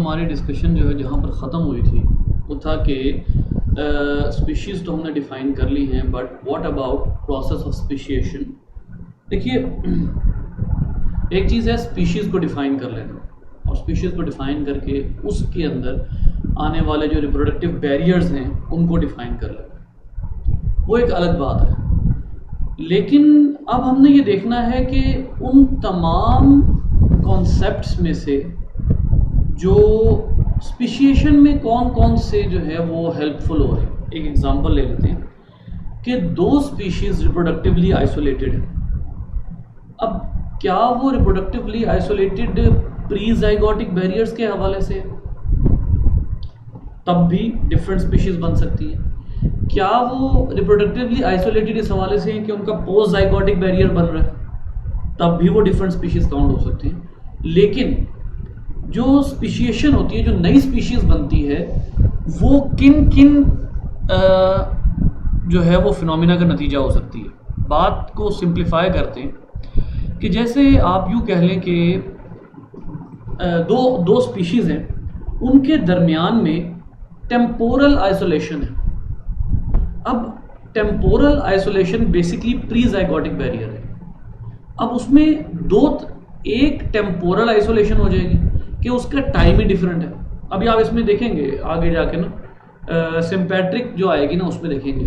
हमारी डिस्कशन जो है जहाँ पर ख़त्म हुई थी वो था कि स्पीशीज़ तो हमने डिफ़ाइन कर ली हैं, but what about process of speciation. देखिए, एक चीज़ है स्पीशीज़ को डिफ़ाइन कर लेना, और स्पीशीज़ को डिफ़ाइन करके उसके अंदर आने वाले जो रिप्रोडक्टिव बैरियर्स हैं उनको डिफ़ाइन कर लेना, वो एक अलग बात है। लेकिन अब हमने ये देखना है कि उन तमाम कॉन्सेप्ट्स में से जो स्पीशिएशन में कौन कौन से जो है वो हेल्पफुल हो रहे हैं। एक एग्जांपल ले लेते हैं कि दो स्पीशीज़ रिप्रोडक्टिवली आइसोलेटेड हैं। अब क्या वो रिप्रोडक्टिवली आइसोलेटेड प्री ज़ाइगोटिक बैरियर्स के हवाले से, तब भी डिफरेंट स्पीशीज़ बन सकती है। क्या वो रिप्रोडक्टिवली आइसोलेटेड इस हवाले से है कि उनका पोस्ट ज़ाइगोटिक बैरियर बन रहा है, तब भी वो डिफरेंट स्पीशीज़ काउंट हो सकती हैं। लेकिन जो स्पीशिएशन होती है, जो नई स्पीशीज़ बनती है, वो किन किन जो है वो फिनोमिना का नतीजा हो सकती है। बात को सिंप्लीफाई करते हैं कि जैसे आप यूँ कह लें कि दो स्पीशीज़ हैं, उनके दरमियान में टेम्पोरल आइसोलेशन है। अब temporal isolation basically pre ज़ाइगोटिक barrier है। अब उसमें एक टेम्पोरल आइसोलेशन हो जाएगी कि उसका टाइम ही डिफरेंट है। अभी आप इसमें देखेंगे आगे जाके ना सिम्पैट्रिक जो आएगी ना, उसमें देखेंगे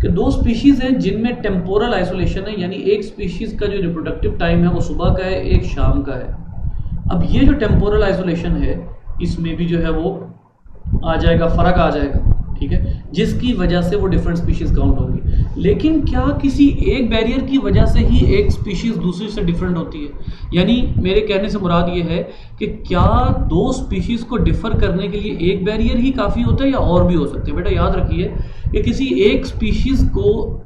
कि दो स्पीशीज़ हैं जिनमें टेम्पोरल आइसोलेशन है, यानी एक स्पीशीज़ का जो रिप्रोडक्टिव टाइम है वो सुबह का है, एक शाम का है। अब ये जो टेम्पोरल आइसोलेशन है, इसमें भी जो है वो आ जाएगा, फ़र्क आ जाएगा, ठीक है, जिसकी वजह से वो डिफरेंट स्पीशीज़ काउंट होंगी। लेकिन क्या किसी एक बैरियर की वजह से ही एक स्पीशीज़ दूसरी से डिफरेंट होती है? यानी मेरे कहने से मुराद ये है कि क्या दो स्पीशीज़ को डिफ़र करने के लिए एक बैरियर ही काफ़ी होता है या और भी हो सकते हैं? बेटा याद रखिए कि किसी एक स्पीशीज़ को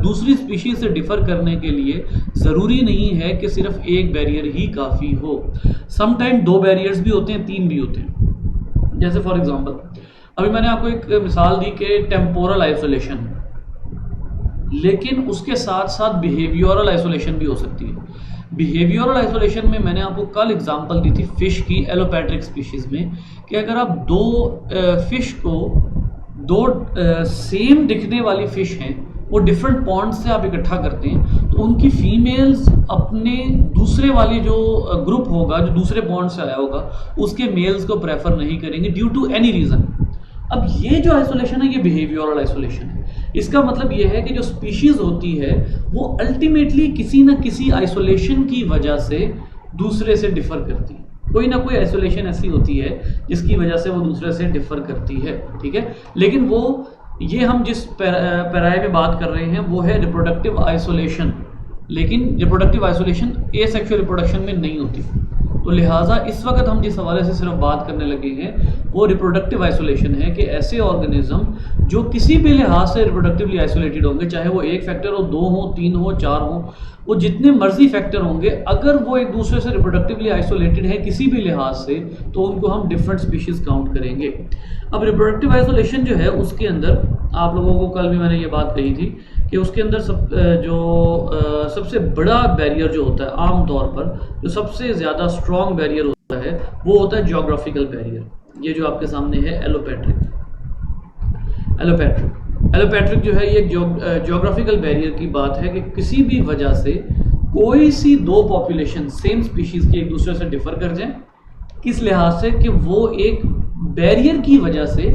दूसरी स्पीशीज़ से डिफ़र करने के लिए ज़रूरी नहीं है कि सिर्फ एक बैरियर ही काफ़ी हो। समटाइम दो बैरियर्स भी होते हैं, तीन भी होते हैं। जैसे फॉर एग्जांपल अभी मैंने आपको एक मिसाल दी कि टेम्पोरल आइसोलेशन, लेकिन उसके साथ साथ बिहेवियरल आइसोलेशन भी हो सकती है। बिहेवियरल आइसोलेशन में मैंने आपको कल एग्जांपल दी थी फिश की, एलोपैट्रिक स्पीशीज़ में, कि अगर आप दो फिश को दो सेम दिखने वाली फिश हैं, वो डिफरेंट पॉन्ड से आप इकट्ठा करते हैं, तो उनकी फीमेल्स अपने दूसरे वाले जो ग्रुप होगा, जो दूसरे पॉन्ड से आया होगा, उसके मेल्स को प्रेफर नहीं करेंगे ड्यू टू एनी रीज़न। अब ये जो आइसोलेशन है ये बिहेवियरल आइसोलेशन है। इसका मतलब ये है कि जो स्पीशीज़ होती है वो अल्टीमेटली किसी न किसी आइसोलेशन की वजह से दूसरे से डिफ़र करती है। कोई ना कोई आइसोलेशन ऐसी होती है जिसकी वजह से वो दूसरे से डिफ़र करती है, ठीक है। लेकिन वो ये हम जिस पैराए में बात कर रहे हैं वो है रिप्रोडक्टिव आइसोलेशन, लेकिन रिप्रोडक्टिव आइसोलेशन एसेक्सुअल रिप्रोडक्शन में नहीं होती। तो लिहाजा इस वक्त हम जिस हवाले से सिर्फ बात करने लगे हैं वो रिप्रोडक्टिव आइसोलेशन है, कि ऐसे ऑर्गेनिज्म जो किसी भी लिहाज से रिप्रोडक्टिवली आइसोलेटेड होंगे, चाहे वो एक फैक्टर हो, दो हो, तीन हो, चार हो, वो जितने मर्जी फैक्टर होंगे, अगर वो एक दूसरे से रिप्रोडक्टिवली आइसोलेटेड है किसी भी लिहाज से, तो उनको हम डिफरेंट स्पीशीज़ काउंट करेंगे। अब रिप्रोडक्टिव आइसोलेशन जो है उसके अंदर आप लोगों को कल भी मैंने ये बात कही थी कि उसके अंदर सबसे बड़ा बैरियर जो होता है, आम तौर पर जो सबसे ज़्यादा स्ट्रॉन्ग बैरियर होता है वो होता है ज्योग्राफिकल बैरियर। ये जो आपके सामने है एलोपैट्रिक जो है ये ज्योग्राफिकल बैरियर की बात है कि किसी भी वजह से कोई सी दो पॉपुलेशन सेम स्पीशीज़ की एक दूसरे से डिफ़र कर जाए, किस लिहाज से कि वो एक बैरियर की वजह से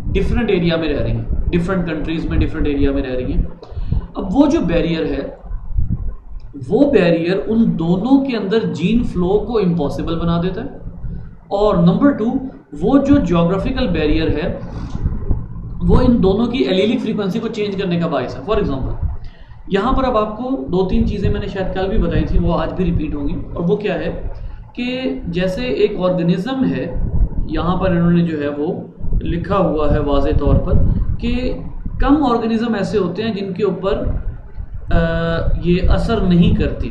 डिफरेंट एरिया में रह रही हैं, डिफरेंट कंट्रीज़ में डिफरेंट एरिया में रह रही हैं। अब वो जो बैरियर है, वो बैरियर उन दोनों के अंदर जीन फ्लो को इम्पॉसिबल बना देता है, और नंबर 2 वो जो ज्योग्राफिकल बैरियर है वो इन दोनों की एलीलिक फ्रीक्वेंसी को चेंज करने का बायस है। फॉर एग्जांपल यहाँ पर अब आपको 2-3 चीज़ें मैंने शायद कल भी बताई थी, वो आज भी रिपीट होंगी, और वो क्या है कि जैसे एक ऑर्गेनिज्म है, यहाँ पर इन्होंने जो है वो लिखा हुआ है वाज़े तौर पर कि कम ऑर्गेनिज्म ऐसे होते हैं जिनके ऊपर ये असर नहीं करती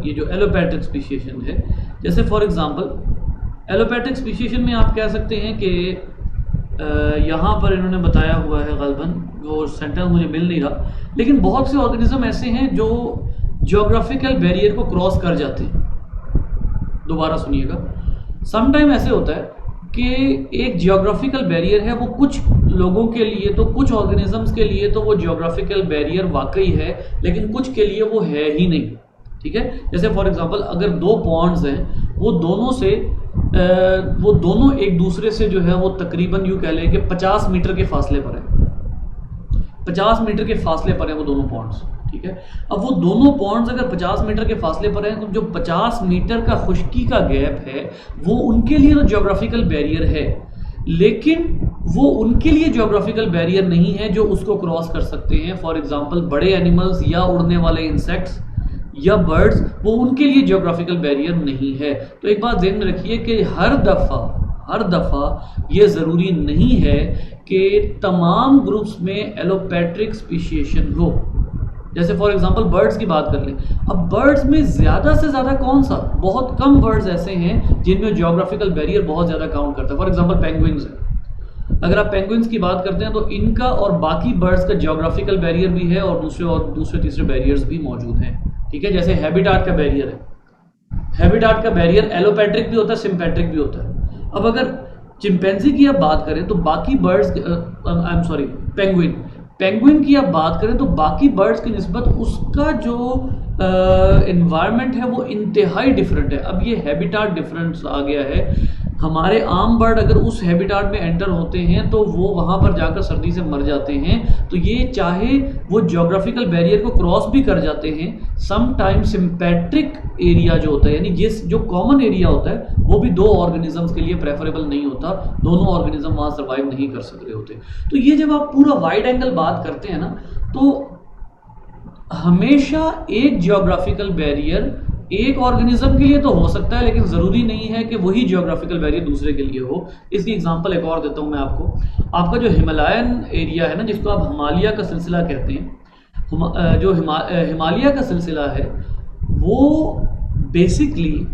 ये जो एलोपैट्रिक स्पीशिएशन है। जैसे फॉर एग्जांपल एलोपैट्रिक स्पीशिएशन में आप कह सकते हैं कि यहाँ पर इन्होंने बताया हुआ है, गलबन वो सेंटेंस मुझे मिल नहीं रहा, लेकिन बहुत से ऑर्गेनिज्म ऐसे हैं जो ज्योग्राफिकल बैरियर को क्रॉस कर जाते हैं। दोबारा सुनिएगा। समटाइम ऐसे होता है कि एक जियोग्राफिकल बैरियर है, वो कुछ लोगों के लिए तो, कुछ ऑर्गेनिजम्स के लिए तो वो जियोग्राफिकल बैरियर वाकई है, लेकिन कुछ के लिए वो है ही नहीं। ठीक है, जैसे फॉर एग्जांपल अगर दो पॉन्ड्स हैं, वो दोनों एक दूसरे से जो है वो तकरीबन यूँ कह लें कि 50 मीटर के फासले पर है, 50 मीटर के फासले पर है वो दोनों पॉन्ड्स। ठीक है, अब वो दोनों पॉन्ड्स अगर 50 मीटर के फासले पर हैं, तो जो 50 मीटर का खुश्की का गैप है वो उनके लिए तो ज्योग्राफिकल बैरियर है, लेकिन वो उनके लिए ज्योग्राफिकल बैरियर नहीं है जो उसको क्रॉस कर सकते हैं। फॉर एग्जांपल बड़े एनिमल्स या उड़ने वाले इंसेक्ट्स या बर्ड्स, वो उनके लिए ज्योग्राफिकल बैरियर नहीं है। तो एक बात ध्यान में रखिए कि हर दफ़ा ये ज़रूरी नहीं है कि तमाम ग्रुप्स में एलोपैट्रिक स्पीशिएशन हो। जैसे फॉर एग्जांपल बर्ड्स की बात कर लें, अब बर्ड्स में ज़्यादा से ज़्यादा कौन सा, बहुत कम बर्ड्स ऐसे हैं जिनमें ज्योग्राफिकल बैरियर बहुत ज़्यादा काउंट करता है। फॉर एग्जांपल पेंगुइन्स है, अगर आप पेंगुइन्स की बात करते हैं तो इनका और बाकी बर्ड्स का ज्योग्राफिकल बैरियर भी है और दूसरे तीसरे बैरियर्स भी मौजूद हैं। ठीक है, जैसे हैबिटाट का बैरियर है, हैबिटाट का बैरियर एलोपैट्रिक भी होता है, सिम्पैट्रिक भी होता है। अब अगर चिंपैंजी की आप बात करें तो बाकी बर्ड्स, पेंगुइन की आप बात करें तो बाकी बर्ड्स की निस्बत उसका जो एनवायरनमेंट है वो इंतहाई डिफरेंट है। अब ये हैबिटाट डिफरेंस आ गया है। हमारे आम बर्ड अगर उस हैबिटाट में एंटर होते हैं तो वो वहाँ पर जाकर सर्दी से मर जाते हैं। तो ये चाहे वो ज्योग्राफिकल बैरियर को क्रॉस भी कर जाते हैं, सम टाइम सिम्पैट्रिक एरिया जो होता है, यानी जो कॉमन एरिया होता है, वो भी दो ऑर्गेनिजम्स के लिए प्रेफरेबल नहीं होता, दोनों ऑर्गेनिज्म वहाँ सर्वाइव नहीं कर सक रहे होते। तो ये जब आप पूरा वाइड एंगल बात करते हैं ना, तो हमेशा एक ज्योग्राफिकल बैरियर एक ऑर्गेनिज्म के लिए तो हो सकता है, लेकिन ज़रूरी नहीं है कि वही ज्योग्राफिकल बैरियर दूसरे के लिए हो। इसकी एग्जांपल एक और देता हूँ मैं आपको। आपका जो हिमालयन एरिया है ना, जिसको आप हिमालय का सिलसिला कहते हैं, जो हिमालय का सिलसिला है वो बेसिकली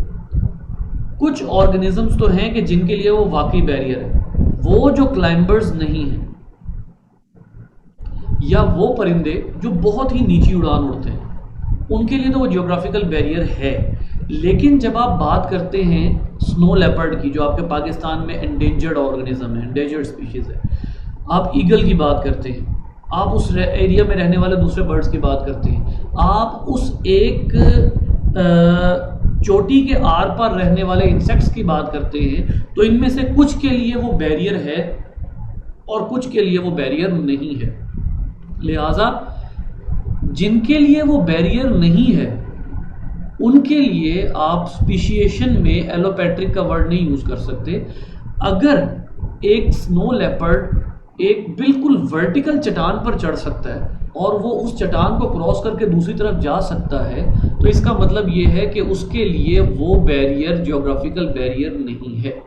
कुछ ऑर्गेनिजम्स तो हैं कि जिनके लिए वो वाकई बैरियर है। वो जो क्लाइंबर्स नहीं हैं या वो परिंदे जो बहुत ही नीची उड़ान उड़ते हैं, उनके लिए तो वो ज्योग्राफिकल बैरियर है। लेकिन जब आप बात करते हैं स्नो लेपर्ड की, जो आपके पाकिस्तान में एंडेंजर्ड ऑर्गेनिज्म है, एंडेंजर्ड स्पीशीज है, आप ईगल की बात करते हैं, आप उस एरिया में रहने वाले दूसरे बर्ड्स की बात करते हैं, आप उस एक चोटी के आर पार रहने वाले इंसेक्ट्स की बात करते हैं, तो इनमें से कुछ के लिए वो बैरियर है और कुछ के लिए वो बैरियर नहीं है। लिहाजा जिनके लिए वो बैरियर नहीं है उनके लिए आप स्पीशिएशन में एलोपैट्रिक का वर्ड नहीं यूज कर सकते। अगर एक स्नो लेपर्ड एक बिल्कुल वर्टिकल चट्टान पर चढ़ सकता है और वो उस चट्टान को क्रॉस करके दूसरी तरफ जा सकता है, तो इसका मतलब ये है कि उसके लिए वो बैरियर ज्योग्राफिकल बैरियर नहीं है।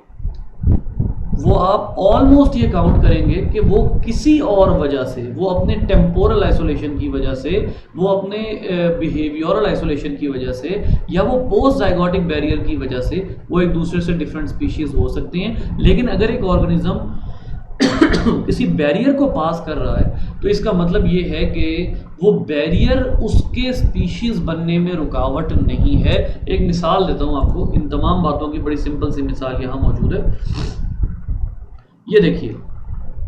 वो आप ऑलमोस्ट ये काउंट करेंगे कि वो किसी और वजह से, वो अपने टेम्पोरल आइसोलेशन की वजह से, वो अपने बिहेवियरल आइसोलेशन की वजह से, या वो पोस्ट जाइगोटिक बैरियर की वजह से वो एक दूसरे से डिफरेंट स्पीशीज हो सकते हैं। लेकिन अगर एक ऑर्गेनिज्म किसी बैरियर को पास कर रहा है तो इसका मतलब ये है कि वो बैरियर उसके स्पीशीज बनने में रुकावट नहीं है। एक मिसाल देता हूँ आपको, इन तमाम बातों की बड़ी सिंपल सी मिसाल यहाँ मौजूद है। ये देखिए,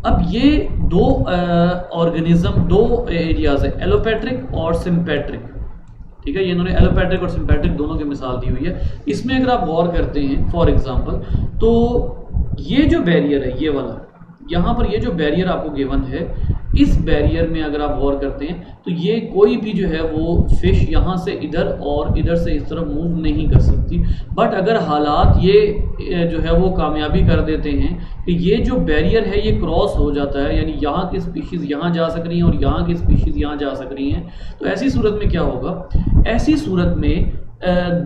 अब ये दो ऑर्गेनिज्म, दो एरियाज है, एलोपैट्रिक और सिम्पैट्रिक। ठीक है, ये इन्होंने एलोपैट्रिक और सिम्पैट्रिक दोनों की मिसाल दी हुई है। इसमें अगर आप गौर करते हैं फॉर एग्जांपल, तो ये जो बैरियर है, ये वाला, यहाँ पर ये जो बैरियर आपको गिवन है, इस बैरियर में अगर आप गौर करते हैं तो ये कोई भी जो है वो फिश यहाँ से इधर और इधर से इस तरफ मूव नहीं कर सकती। बट अगर हालात ये जो है वो कामयाबी कर देते हैं कि ये जो बैरियर है ये क्रॉस हो जाता है, यानी यहाँ की स्पीशीज़ यहाँ जा सक रही हैं और यहाँ की स्पीशीज़ यहाँ जा सक रही हैं, तो ऐसी सूरत में क्या होगा? ऐसी सूरत में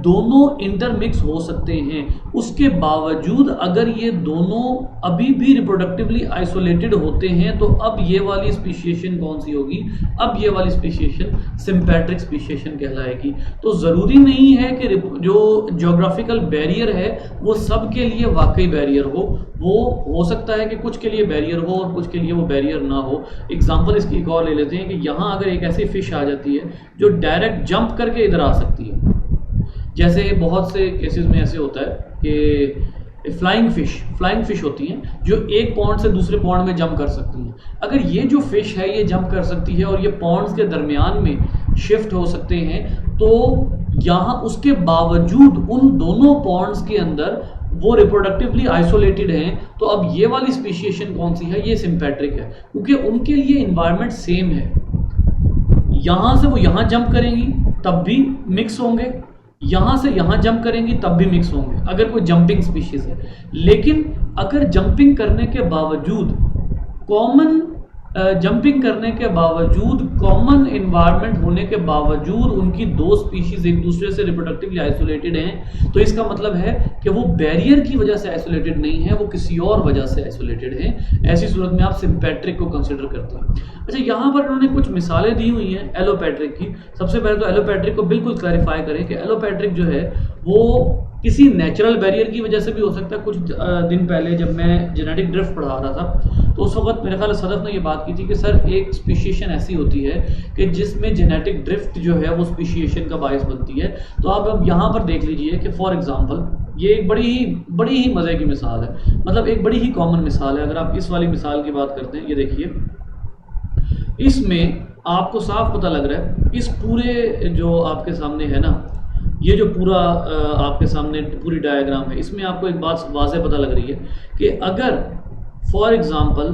दोनों इंटरमिक्स हो सकते हैं। उसके बावजूद अगर ये दोनों अभी भी रिप्रोडक्टिवली आइसोलेटेड होते हैं तो अब ये वाली स्पीशिएशन कौन सी होगी? अब ये वाली स्पीशिएशन सिम्पैट्रिक स्पीशिएशन कहलाएगी। तो ज़रूरी नहीं है कि जो ज्योग्राफिकल बैरियर है वो सब के लिए वाकई बैरियर हो हो सकता है कि कुछ के लिए बैरियर हो और कुछ के लिए वो बैरियर ना हो। एग्जाम्पल इसकी एक और ले लेते हैं कि यहाँ अगर एक ऐसी फिश आ जाती है जो डायरेक्ट जंप करके इधर आ सकती है, जैसे बहुत से केसेस में ऐसे होता है कि फ्लाइंग फिश होती हैं जो एक पॉन्ड से दूसरे पॉन्ड में जंप कर सकती हैं। अगर ये जो फिश है ये जंप कर सकती है और ये पॉन्ड्स के दरमियान में शिफ्ट हो सकते हैं, तो यहाँ उसके बावजूद उन दोनों पॉन्ड्स के अंदर वो रिप्रोडक्टिवली आइसोलेटेड हैं, तो अब ये वाली स्पीशिएशन कौन सी है? ये सिंपैट्रिक है, क्योंकि उनके लिए इन्वायरमेंट सेम है। यहाँ से वो यहाँ जंप करेंगी तब भी मिक्स होंगे, यहाँ से यहाँ जंप करेंगी तब भी मिक्स होंगे, अगर कोई जंपिंग स्पीशीज है। लेकिन अगर जंपिंग करने के बावजूद कॉमन इन्वायरमेंट होने के बावजूद उनकी दो स्पीशीज एक दूसरे से रिप्रोडक्टिवली आइसोलेटेड हैं, तो इसका मतलब है कि वो बैरियर की वजह से आइसोलेटेड नहीं है, वो किसी और वजह से आइसोलेटेड हैं। ऐसी सूरत में आप सिंपैट्रिक को कंसिडर करते हैं। अच्छा, यहाँ पर उन्होंने कुछ मिसालें दी हुई हैं एलोपैट्रिक की। सबसे पहले तो एलोपैट्रिक को बिल्कुल क्लैरिफाई करें कि एलोपैट्रिक जो है वो किसी नेचुरल बैरियर की वजह से भी हो सकता है। कुछ दिन पहले जब मैं जेनेटिक ड्रिफ्ट पढ़ा रहा था तो उस वक्त मेरे ख्याल सदफ ने ये बात की थी कि सर एक स्पीशिएशन ऐसी होती है कि जिसमें जेनेटिक ड्रिफ्ट जो है वो स्पीशिएशन का बायस बनती है। तो आप अब यहाँ पर देख लीजिए कि फॉर एग्जांपल ये एक बड़ी ही मज़े की मिसाल है, मतलब एक बड़ी ही कॉमन मिसाल है। अगर आप इस वाली मिसाल की बात करते हैं, ये देखिए, इसमें आपको साफ पता लग रहा है, इस पूरे जो आपके सामने है ना, ये जो पूरा आपके सामने पूरी डायग्राम है, इसमें आपको एक बात वाज़े पता लग रही है कि अगर फॉर एग्जांपल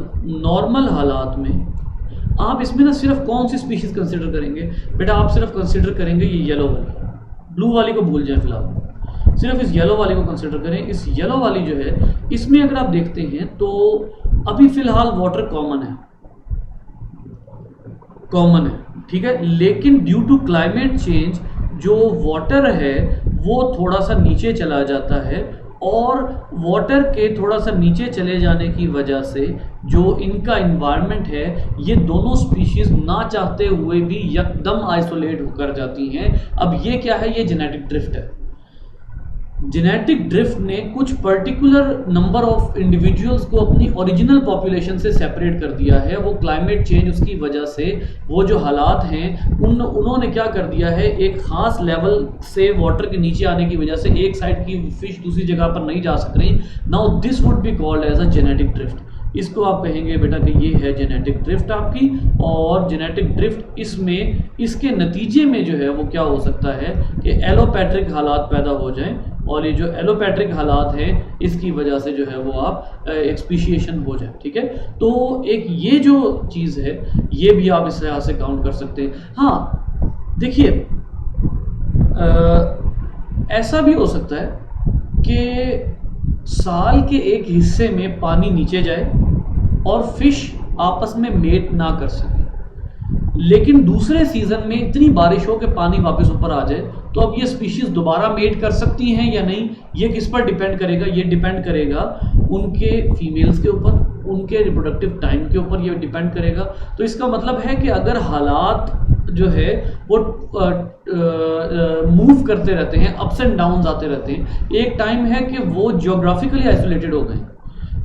नॉर्मल हालात में आप इसमें ना सिर्फ कौन सी स्पीशीज कंसिडर करेंगे? बेटा आप सिर्फ कंसिडर करेंगे ये येलो वाली, ब्लू वाली को भूल जाएं फिलहाल, सिर्फ इस येलो वाली को कंसिडर करें। इस येलो वाली जो है, इसमें अगर आप देखते हैं तो अभी फिलहाल वाटर कॉमन है, ठीक है, लेकिन ड्यू टू क्लाइमेट चेंज जो वाटर है वो थोड़ा सा नीचे चला जाता है, और वाटर के थोड़ा सा नीचे चले जाने की वजह से जो इनका इन्वायरमेंट है, ये दोनों स्पीशीज ना चाहते हुए भी एकदम आइसोलेट होकर जाती हैं। अब ये क्या है? ये जेनेटिक ड्रिफ्ट है। जेनेटिक ड्रिफ्ट ने कुछ पर्टिकुलर नंबर ऑफ इंडिविजुअल्स को अपनी ओरिजिनल पॉपुलेशन से सेपरेट कर दिया है। वो क्लाइमेट चेंज उसकी वजह से वो जो हालात हैं उन्होंने क्या कर दिया है, एक ख़ास लेवल से वाटर के नीचे आने की वजह से एक साइड की फिश दूसरी जगह पर नहीं जा सक रही। Now this would be called as a genetic drift. इसको आप कहेंगे बेटा कि ये है जेनेटिक ड्रिफ्ट आपकी, और जेनेटिक ड्रिफ्ट इसमें इसके नतीजे में जो है वो क्या हो सकता है कि एलोपैट्रिक हालात पैदा हो जाएं, और ये जो एलोपैट्रिक हालात हैं इसकी वजह से जो है वो आप एक्सपीशिएशन हो जाए। ठीक है, तो एक ये जो चीज़ है ये भी आप इस तरह से काउंट कर सकते हैं। हाँ देखिए, ऐसा भी हो सकता है कि साल के एक हिस्से में पानी नीचे जाए और फिश आपस में मेट ना कर सके, लेकिन दूसरे सीजन में इतनी बारिश हो कि पानी वापस ऊपर आ जाए, तो अब ये स्पीशीज दोबारा मेट कर सकती हैं या नहीं, ये किस पर डिपेंड करेगा? ये डिपेंड करेगा उनके फीमेल्स के ऊपर, उनके रिप्रोडक्टिव टाइम के ऊपर ये डिपेंड करेगा। तो इसका मतलब है कि अगर हालात जो है वो मूव करते रहते हैं, अप्स एंड डाउन्स आते रहते हैं, एक टाइम है कि वो जियोग्राफिकली आइसोलेटेड हो गए,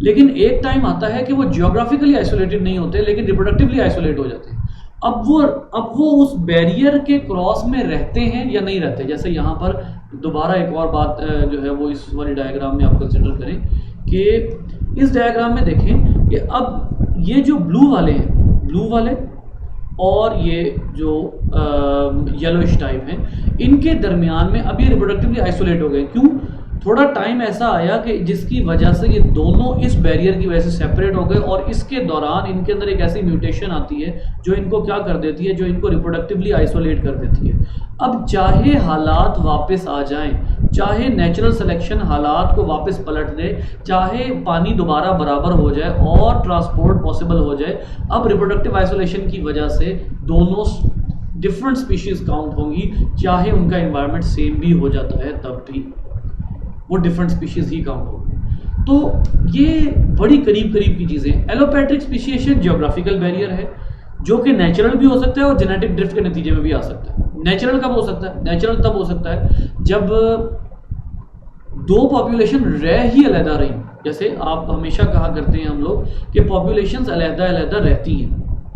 लेकिन एक टाइम आता है कि वो जियोग्राफिकली आइसोलेटेड नहीं होते लेकिन रिप्रोडक्टिवली आइसोलेट हो जाते हैं। अब वो उस बैरियर के क्रॉस में रहते हैं या नहीं रहते। जैसे यहाँ पर दोबारा एक और बात जो है वो इस वाली डायग्राम में आप कंसिडर करें कि इस डायग्राम में देखें कि अब ये जो ब्लू वाले और ये जो येलोइश टाइप हैं, इनके दरमियान में अब ये रिप्रोडक्टिवली आइसोलेट हो गए। क्यों? थोड़ा टाइम ऐसा आया कि जिसकी वजह से ये दोनों इस बैरियर की वजह से सेपरेट हो गए, और इसके दौरान इनके अंदर एक ऐसी म्यूटेशन आती है जो इनको क्या कर देती है, जो इनको रिप्रोडक्टिवली आइसोलेट कर देती है। अब चाहे हालात वापस आ जाएं, चाहे नेचुरल सिलेक्शन हालात को वापस पलट दे, चाहे पानी दोबारा बराबर हो जाए और ट्रांसपोर्ट पॉसिबल हो जाए, अब रिप्रोडक्टिव आइसोलेशन की वजह से दोनों डिफरेंट स्पीशीज काउंट होंगी, चाहे उनका एनवायरनमेंट सेम भी हो जाता है तब भी वो डिफरेंट स्पीशीज ही काउंट होगी। तो ये बड़ी करीब की चीज़ें। एलोपैट्रिक स्पीशिएशन जियोग्राफिकल बैरियर है जो कि नेचुरल भी हो सकता है और जेनेटिक ड्रिफ्ट के नतीजे में भी आ सकता है। नेचुरल कब हो सकता है? नेचुरल तब हो सकता है जब दो पॉपुलेशन रह ही अलहदा रही। जैसे आप हमेशा कहा करते हैं हम लोग कि पॉपुलेशंस अलहदा रहती हैं,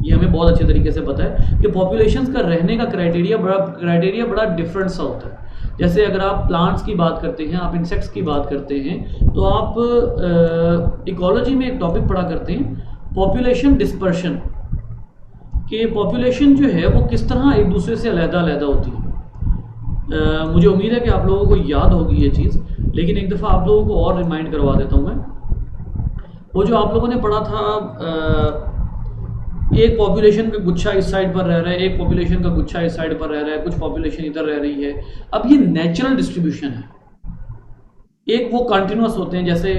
ये हमें बहुत अच्छे तरीके से पता है कि पॉपुलेशंस का रहने का क्राइटेरिया बड़ा डिफरेंट सा होता है। जैसे अगर आप प्लांट्स की बात करते हैं, आप इंसेक्ट्स की बात करते हैं, तो आप इकोलॉजी में एक टॉपिक पढ़ा करते हैं पॉपुलेशन डिस्पर्शन, कि पॉपुलेशन जो है वो किस तरह एक दूसरे से अलग-अलग होती है। मुझे उम्मीद है कि आप लोगों को याद होगी ये चीज़, लेकिन एक दफ़ा आप लोगों को और रिमाइंड करवा देता हूँ मैं। वो जो आप लोगों ने पढ़ा था, एक पॉपुलेशन का गुच्छा इस साइड पर रह रहा है, एक पॉपुलेशन का गुच्छा इस साइड पर रह रहा है, कुछ पॉपुलेशन इधर रह रही है। अब ये नेचुरल डिस्ट्रीब्यूशन है। एक वो कंटिन्यूस होते हैं, जैसे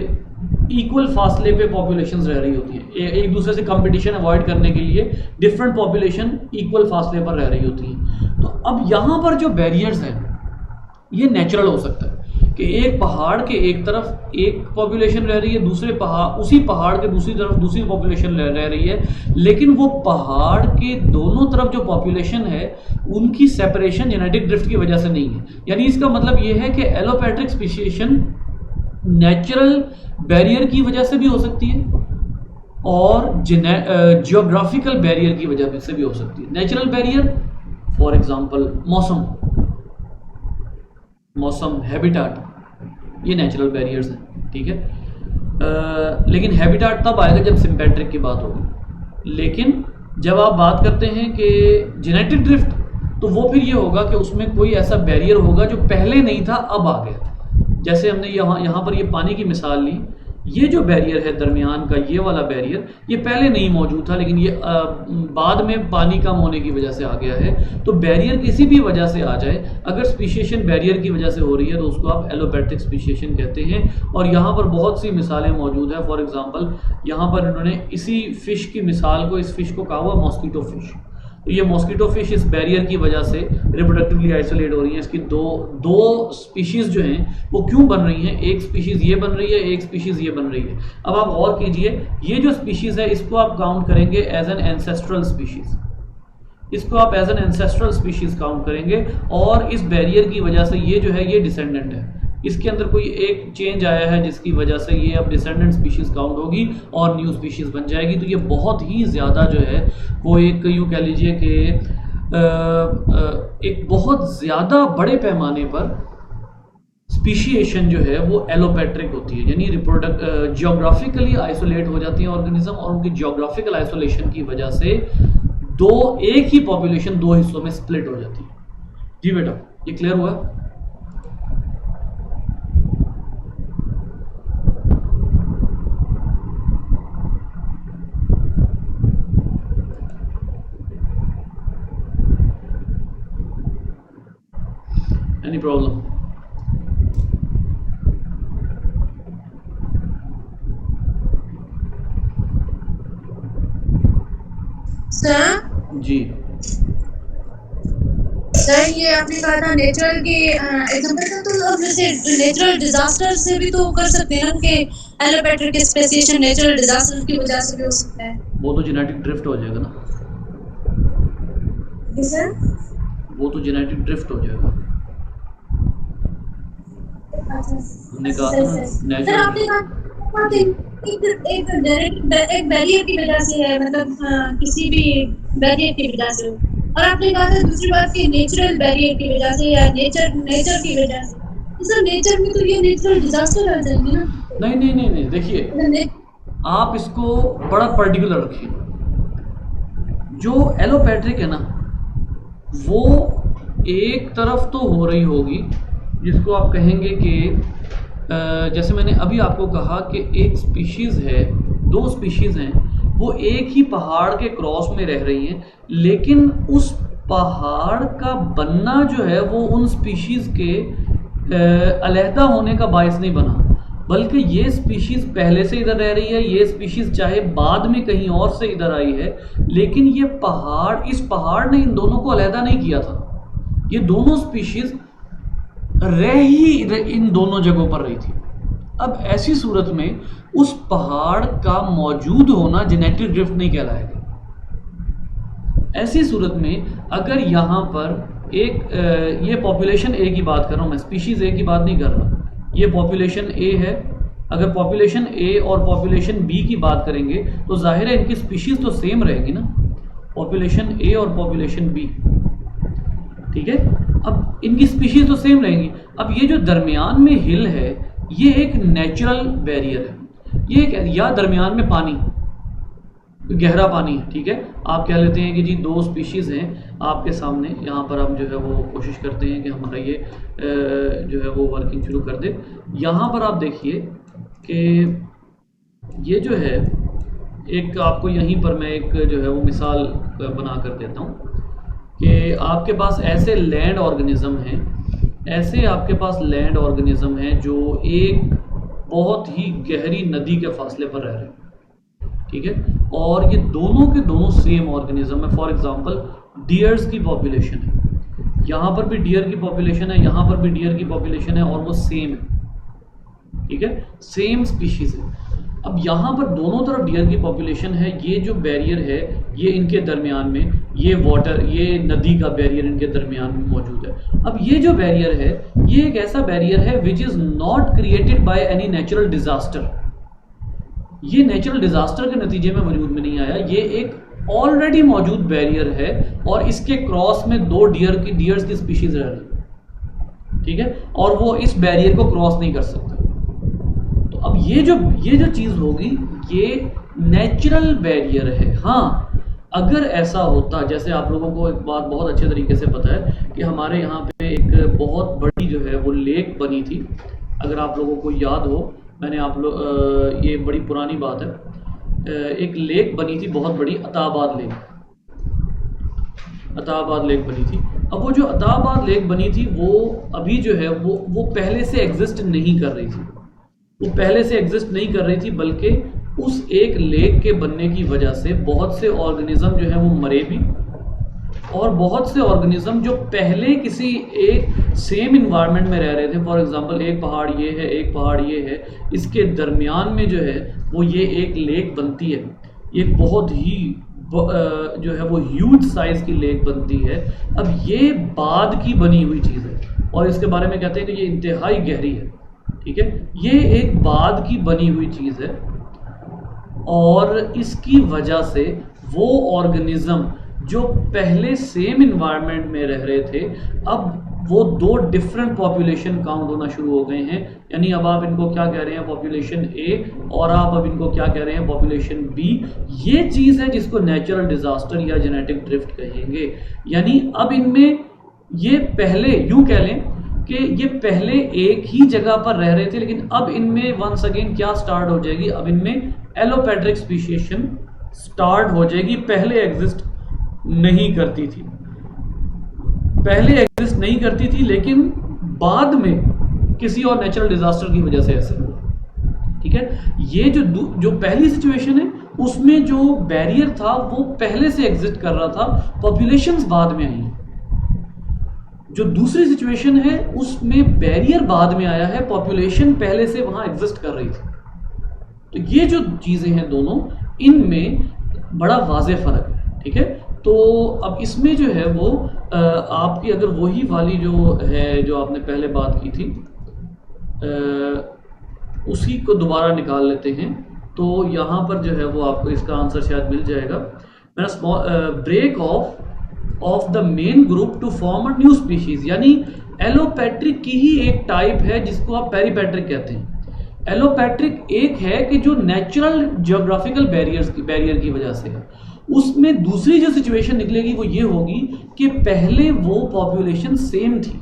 इक्वल फासले पे पॉपुलेशंस रह रही होती है, एक दूसरे से कंपटीशन अवॉइड करने के लिए डिफरेंट पॉपुलेशन इक्वल फासले पर रह रही होती है। तो अब यहाँ पर जो बैरियर्स हैं ये नेचुरल हो सकता है कि एक पहाड़ के एक तरफ एक पॉपुलेशन रह रही है, दूसरे पहाड़, उसी पहाड़ के दूसरी तरफ दूसरी पॉपुलेशन रह रही है, लेकिन वो पहाड़ के दोनों तरफ जो पॉपुलेशन है उनकी सेपरेशन जेनेटिक ड्रिफ्ट की वजह से नहीं है। यानी इसका मतलब ये है कि एलोपैट्रिक स्पीशीएशन नेचुरल बैरियर की वजह से भी हो सकती है और जियोग्राफिकल बैरियर की वजह से भी हो सकती है। नेचुरल बैरियर फॉर एग्जांपल मौसम, हैबिटाट, ये नेचुरल बैरियर्स हैं, ठीक है। लेकिन हैबिटाट तब आएगा जब सिम्पेट्रिक की बात होगी। लेकिन जब आप बात करते हैं कि जेनेटिक ड्रिफ्ट, तो वो फिर ये होगा कि उसमें कोई ऐसा बैरियर होगा जो पहले नहीं था अब आ गया। जैसे हमने यहाँ पर ये पानी की मिसाल ली, ये जो बैरियर है दरमियान का, ये वाला बैरियर, ये पहले नहीं मौजूद था, लेकिन ये बाद में पानी कम होने की वजह से आ गया है। तो बैरियर किसी भी वजह से आ जाए, अगर स्पीशीएशन बैरियर की वजह से हो रही है तो उसको आप एलोपैट्रिक स्पीशीएशन कहते हैं। और यहाँ पर बहुत सी मिसालें मौजूद हैं। फॉर एग्जांपल यहाँ पर इन्होंने इसी फिश की मिसाल को, इस फिश को कहा हुआ मॉस्किटो फिश। तो ये मॉस्किटो फिश इस बैरियर की वजह से रिप्रोडक्टिवली आइसोलेट हो रही हैं। इसकी दो स्पीशीज़ जो हैं वो क्यों बन रही हैं, एक स्पीशीज़ ये बन रही है, एक स्पीशीज़ ये बन रही है। अब आप गौर कीजिए, ये जो स्पीशीज़ है इसको आप काउंट करेंगे एज एन एंसेस्ट्रल स्पीशीज़, इसको आप as an ancestral species count करेंगे। और इस बैरियर की वजह से ये जो है ये डिसेंडेंट है, इसके अंदर कोई एक चेंज आया है जिसकी वजह से ये अब डिसेंडेंट स्पीशीज़ काउंट होगी और न्यू स्पीशीज़ बन जाएगी। तो ये बहुत ही ज़्यादा जो है वो एक यूँ कह लीजिए कि एक बहुत ज़्यादा बड़े पैमाने पर स्पीशीएशन जो है वो एलोपैट्रिक होती है, यानी जियोग्राफिकली आइसोलेट हो जाती हैं ऑर्गेनिज्म, और उनकी जियोग्राफिकल आइसोलेशन की वजह से एक ही पॉपुलेशन दो हिस्सों में स्प्लिट हो जाती है। जी बेटा, ये क्लियर हुआ? Any problem? सर जी सर, ये आपने कहा था नेचुरल के एग्जांपल था, तो अब जैसे नेचुरल डिजास्टर से भी तो कर सकते हैं कि एलोपैट्रिक स्पेसिएशन नेचुरल डिजास्टर की वजह से भी हो सकता है। वो तो जेनेटिक ड्रिफ्ट हो जाएगा ना। जी सर, वो तो जेनेटिक ड्रिफ्ट हो जाएगा। हमने कहा था ना सर नेचुरल। आपने कहा एक बैरियर की वजह से है, मतलब किसी भी बैरियर की वजह से, और आपने कहा था दूसरी बात कि नेचुरल बैरियर की वजह से या नेचर की वजह से। तो सर नेचर में तो ये नेचुरल डिजास्टर आ जाएंगे ना? नहीं, देखिए आप इसको बड़ा पर्टिकुलर रखिए। जो एलोपैट्रिक है ना वो एक तरफ तो हो रही होगी जिसको आप कहेंगे कि जैसे मैंने अभी आपको कहा कि एक स्पीशीज़ है, दो स्पीशीज़ हैं, वो एक ही पहाड़ के क्रॉस में रह रही हैं, लेकिन उस पहाड़ का बनना जो है वो उन स्पीशीज़ के अलहदा होने का बायस नहीं बना, बल्कि ये स्पीशीज़ पहले से इधर रह रही है, ये स्पीशीज़ चाहे बाद में कहीं और से इधर आई है, लेकिन ये पहाड़, इस पहाड़ ने इन दोनों को अलहदा नहीं किया था। ये दोनों स्पीशीज़ रह ही इन दोनों जगहों पर रही थी। अब ऐसी सूरत में उस पहाड़ का मौजूद होना जेनेटिक ड्रिफ्ट नहीं कहलाएगा। ऐसी सूरत में अगर यहाँ पर एक ये पॉपुलेशन ए की बात कर रहा हूँ मैं, स्पीशीज़ ए की बात नहीं कर रहा, ये पॉपुलेशन ए है। अगर पॉपुलेशन ए और पॉपुलेशन बी की बात करेंगे तो जाहिर है इनकी स्पीशीज़ तो सेम रहेगी ना, पॉपुलेशन ए और पॉपुलेशन बी, ठीक है। अब इनकी स्पीशीज तो सेम रहेंगी। अब ये जो दरमियान में हिल है ये एक नेचुरल बैरियर है, ये एक, या दरमियान में पानी, गहरा पानी है, ठीक है। आप कह लेते हैं कि जी दो स्पीशीज़ हैं आपके सामने, यहाँ पर हम जो है वो कोशिश करते हैं कि हमारा ये जो है वो वर्किंग शुरू कर दे। यहाँ पर आप देखिए कि ये जो है एक, आपको यहीं पर मैं एक जो है वो मिसाल बना कर देता हूँ कि आपके पास ऐसे लैंड ऑर्गेनिज्म हैं, ऐसे आपके पास लैंड ऑर्गेनिज्म हैं जो एक बहुत ही गहरी नदी के फासले पर रह रहे हैं, ठीक है, और ये दोनों के दोनों सेम ऑर्गेनिज्म है। फॉर एग्जांपल डियर्स की पॉपुलेशन है, यहाँ पर भी डियर की पॉपुलेशन है, यहाँ पर भी डियर की पॉपुलेशन है, और वो सेम है, ठीक है, सेम स्पीशीज है। अब यहाँ पर दोनों तरफ डियर की पॉपुलेशन है, ये जो बैरियर है ये इनके दरमियान में, ये वाटर, ये नदी का बैरियर इनके दरमियान में मौजूद है। अब ये जो बैरियर है ये एक ऐसा बैरियर है which is not created by any natural disaster, ये नेचुरल डिजास्टर के नतीजे में वजूद में नहीं आया, ये एक ऑलरेडी मौजूद बैरियर है और इसके क्रॉस में दो डियर्स की स्पीशीज रह रही, ठीक है, और वो इस बैरियर को क्रॉस नहीं कर सकते। तो अब ये जो चीज़ होगी ये नेचुरल बैरियर है। हाँ, अगर ऐसा होता, जैसे आप लोगों को एक बात बहुत अच्छे तरीके से पता है कि हमारे यहाँ पे एक बहुत बड़ी जो है वो लेक बनी थी, अगर आप लोगों को याद हो, मैंने आप लोग ये बड़ी पुरानी बात है, एक लेक बनी थी बहुत बड़ी, अताबाद लेक बनी थी। अब वो जो अताबाद लेक बनी थी वो अभी जो है वो पहले से एग्जिस्ट नहीं कर रही थी, वो पहले से एग्जिस्ट नहीं कर रही थी, बल्कि उस एक लेक के बनने की वजह से बहुत से ऑर्गेनिज्म जो है वो मरे भी, और बहुत से ऑर्गेनिज्म जो पहले किसी एक सेम इन्वायरमेंट में रह रहे थे, फॉर एग्जांपल एक पहाड़ ये है, एक पहाड़ ये है, इसके दरमियान में जो है वो ये एक लेक बनती है, ये बहुत ही जो है वो ह्यूज साइज की लेक बनती है। अब ये बाद की बनी हुई चीज़ है और इसके बारे में कहते हैं कि ये इंतहाई गहरी है, ठीक है, ये एक बाद की बनी हुई चीज़ है, और इसकी वजह से वो ऑर्गेनिज्म जो पहले सेम इन्वायरमेंट में रह रहे थे, अब वो दो डिफरेंट पॉपुलेशन काउंट होना शुरू हो गए हैं। यानी अब आप इनको क्या कह रहे हैं, पॉपुलेशन ए, और आप अब इनको क्या कह रहे हैं, पॉपुलेशन बी। ये चीज़ है जिसको नेचुरल डिजास्टर या जेनेटिक ड्रिफ्ट कहेंगे। यानी अब इनमें ये पहले यूं कह लें कि ये पहले एक ही जगह पर रह रहे थे, लेकिन अब इनमें वंस अगेन क्या स्टार्ट हो जाएगी, अब इनमें एलोपैट्रिक स्पीशिएशन स्टार्ट हो जाएगी। पहले एग्जिस्ट नहीं करती थी, पहले एग्जिस्ट नहीं करती थी, लेकिन बाद में किसी और नेचुरल डिजास्टर की वजह से ऐसे हुआ, ठीक है। ये जो पहली सिचुएशन है उसमें जो बैरियर था वो पहले से एग्जिस्ट कर रहा था, पॉपुलेशंस बाद में आई हैं। जो दूसरी सिचुएशन है उसमें बैरियर बाद में आया है, पॉपुलेशन पहले से वहां एग्जिस्ट कर रही थी। तो ये जो चीजें हैं दोनों, इनमें बड़ा वाज़ेह फर्क है, ठीक है। तो अब इसमें जो है वो आपकी अगर वही वाली जो है जो आपने पहले बात की थी उसी को दोबारा निकाल लेते हैं, तो यहाँ पर जो है वो आपको इसका आंसर शायद मिल जाएगा। मेरा break of the main group to form a new species, यानी एलोपैट्रिक की ही एक टाइप है जिसको आप पेरीपैट्रिक कहते हैं। एलोपैट्रिक एक है कि जो नेचुरल जियोग्राफिकल बैरियर की वजह से है। उसमें दूसरी जो सिचुएशन निकलेगी वो ये होगी कि पहले वो पॉपुलेशन सेम थी,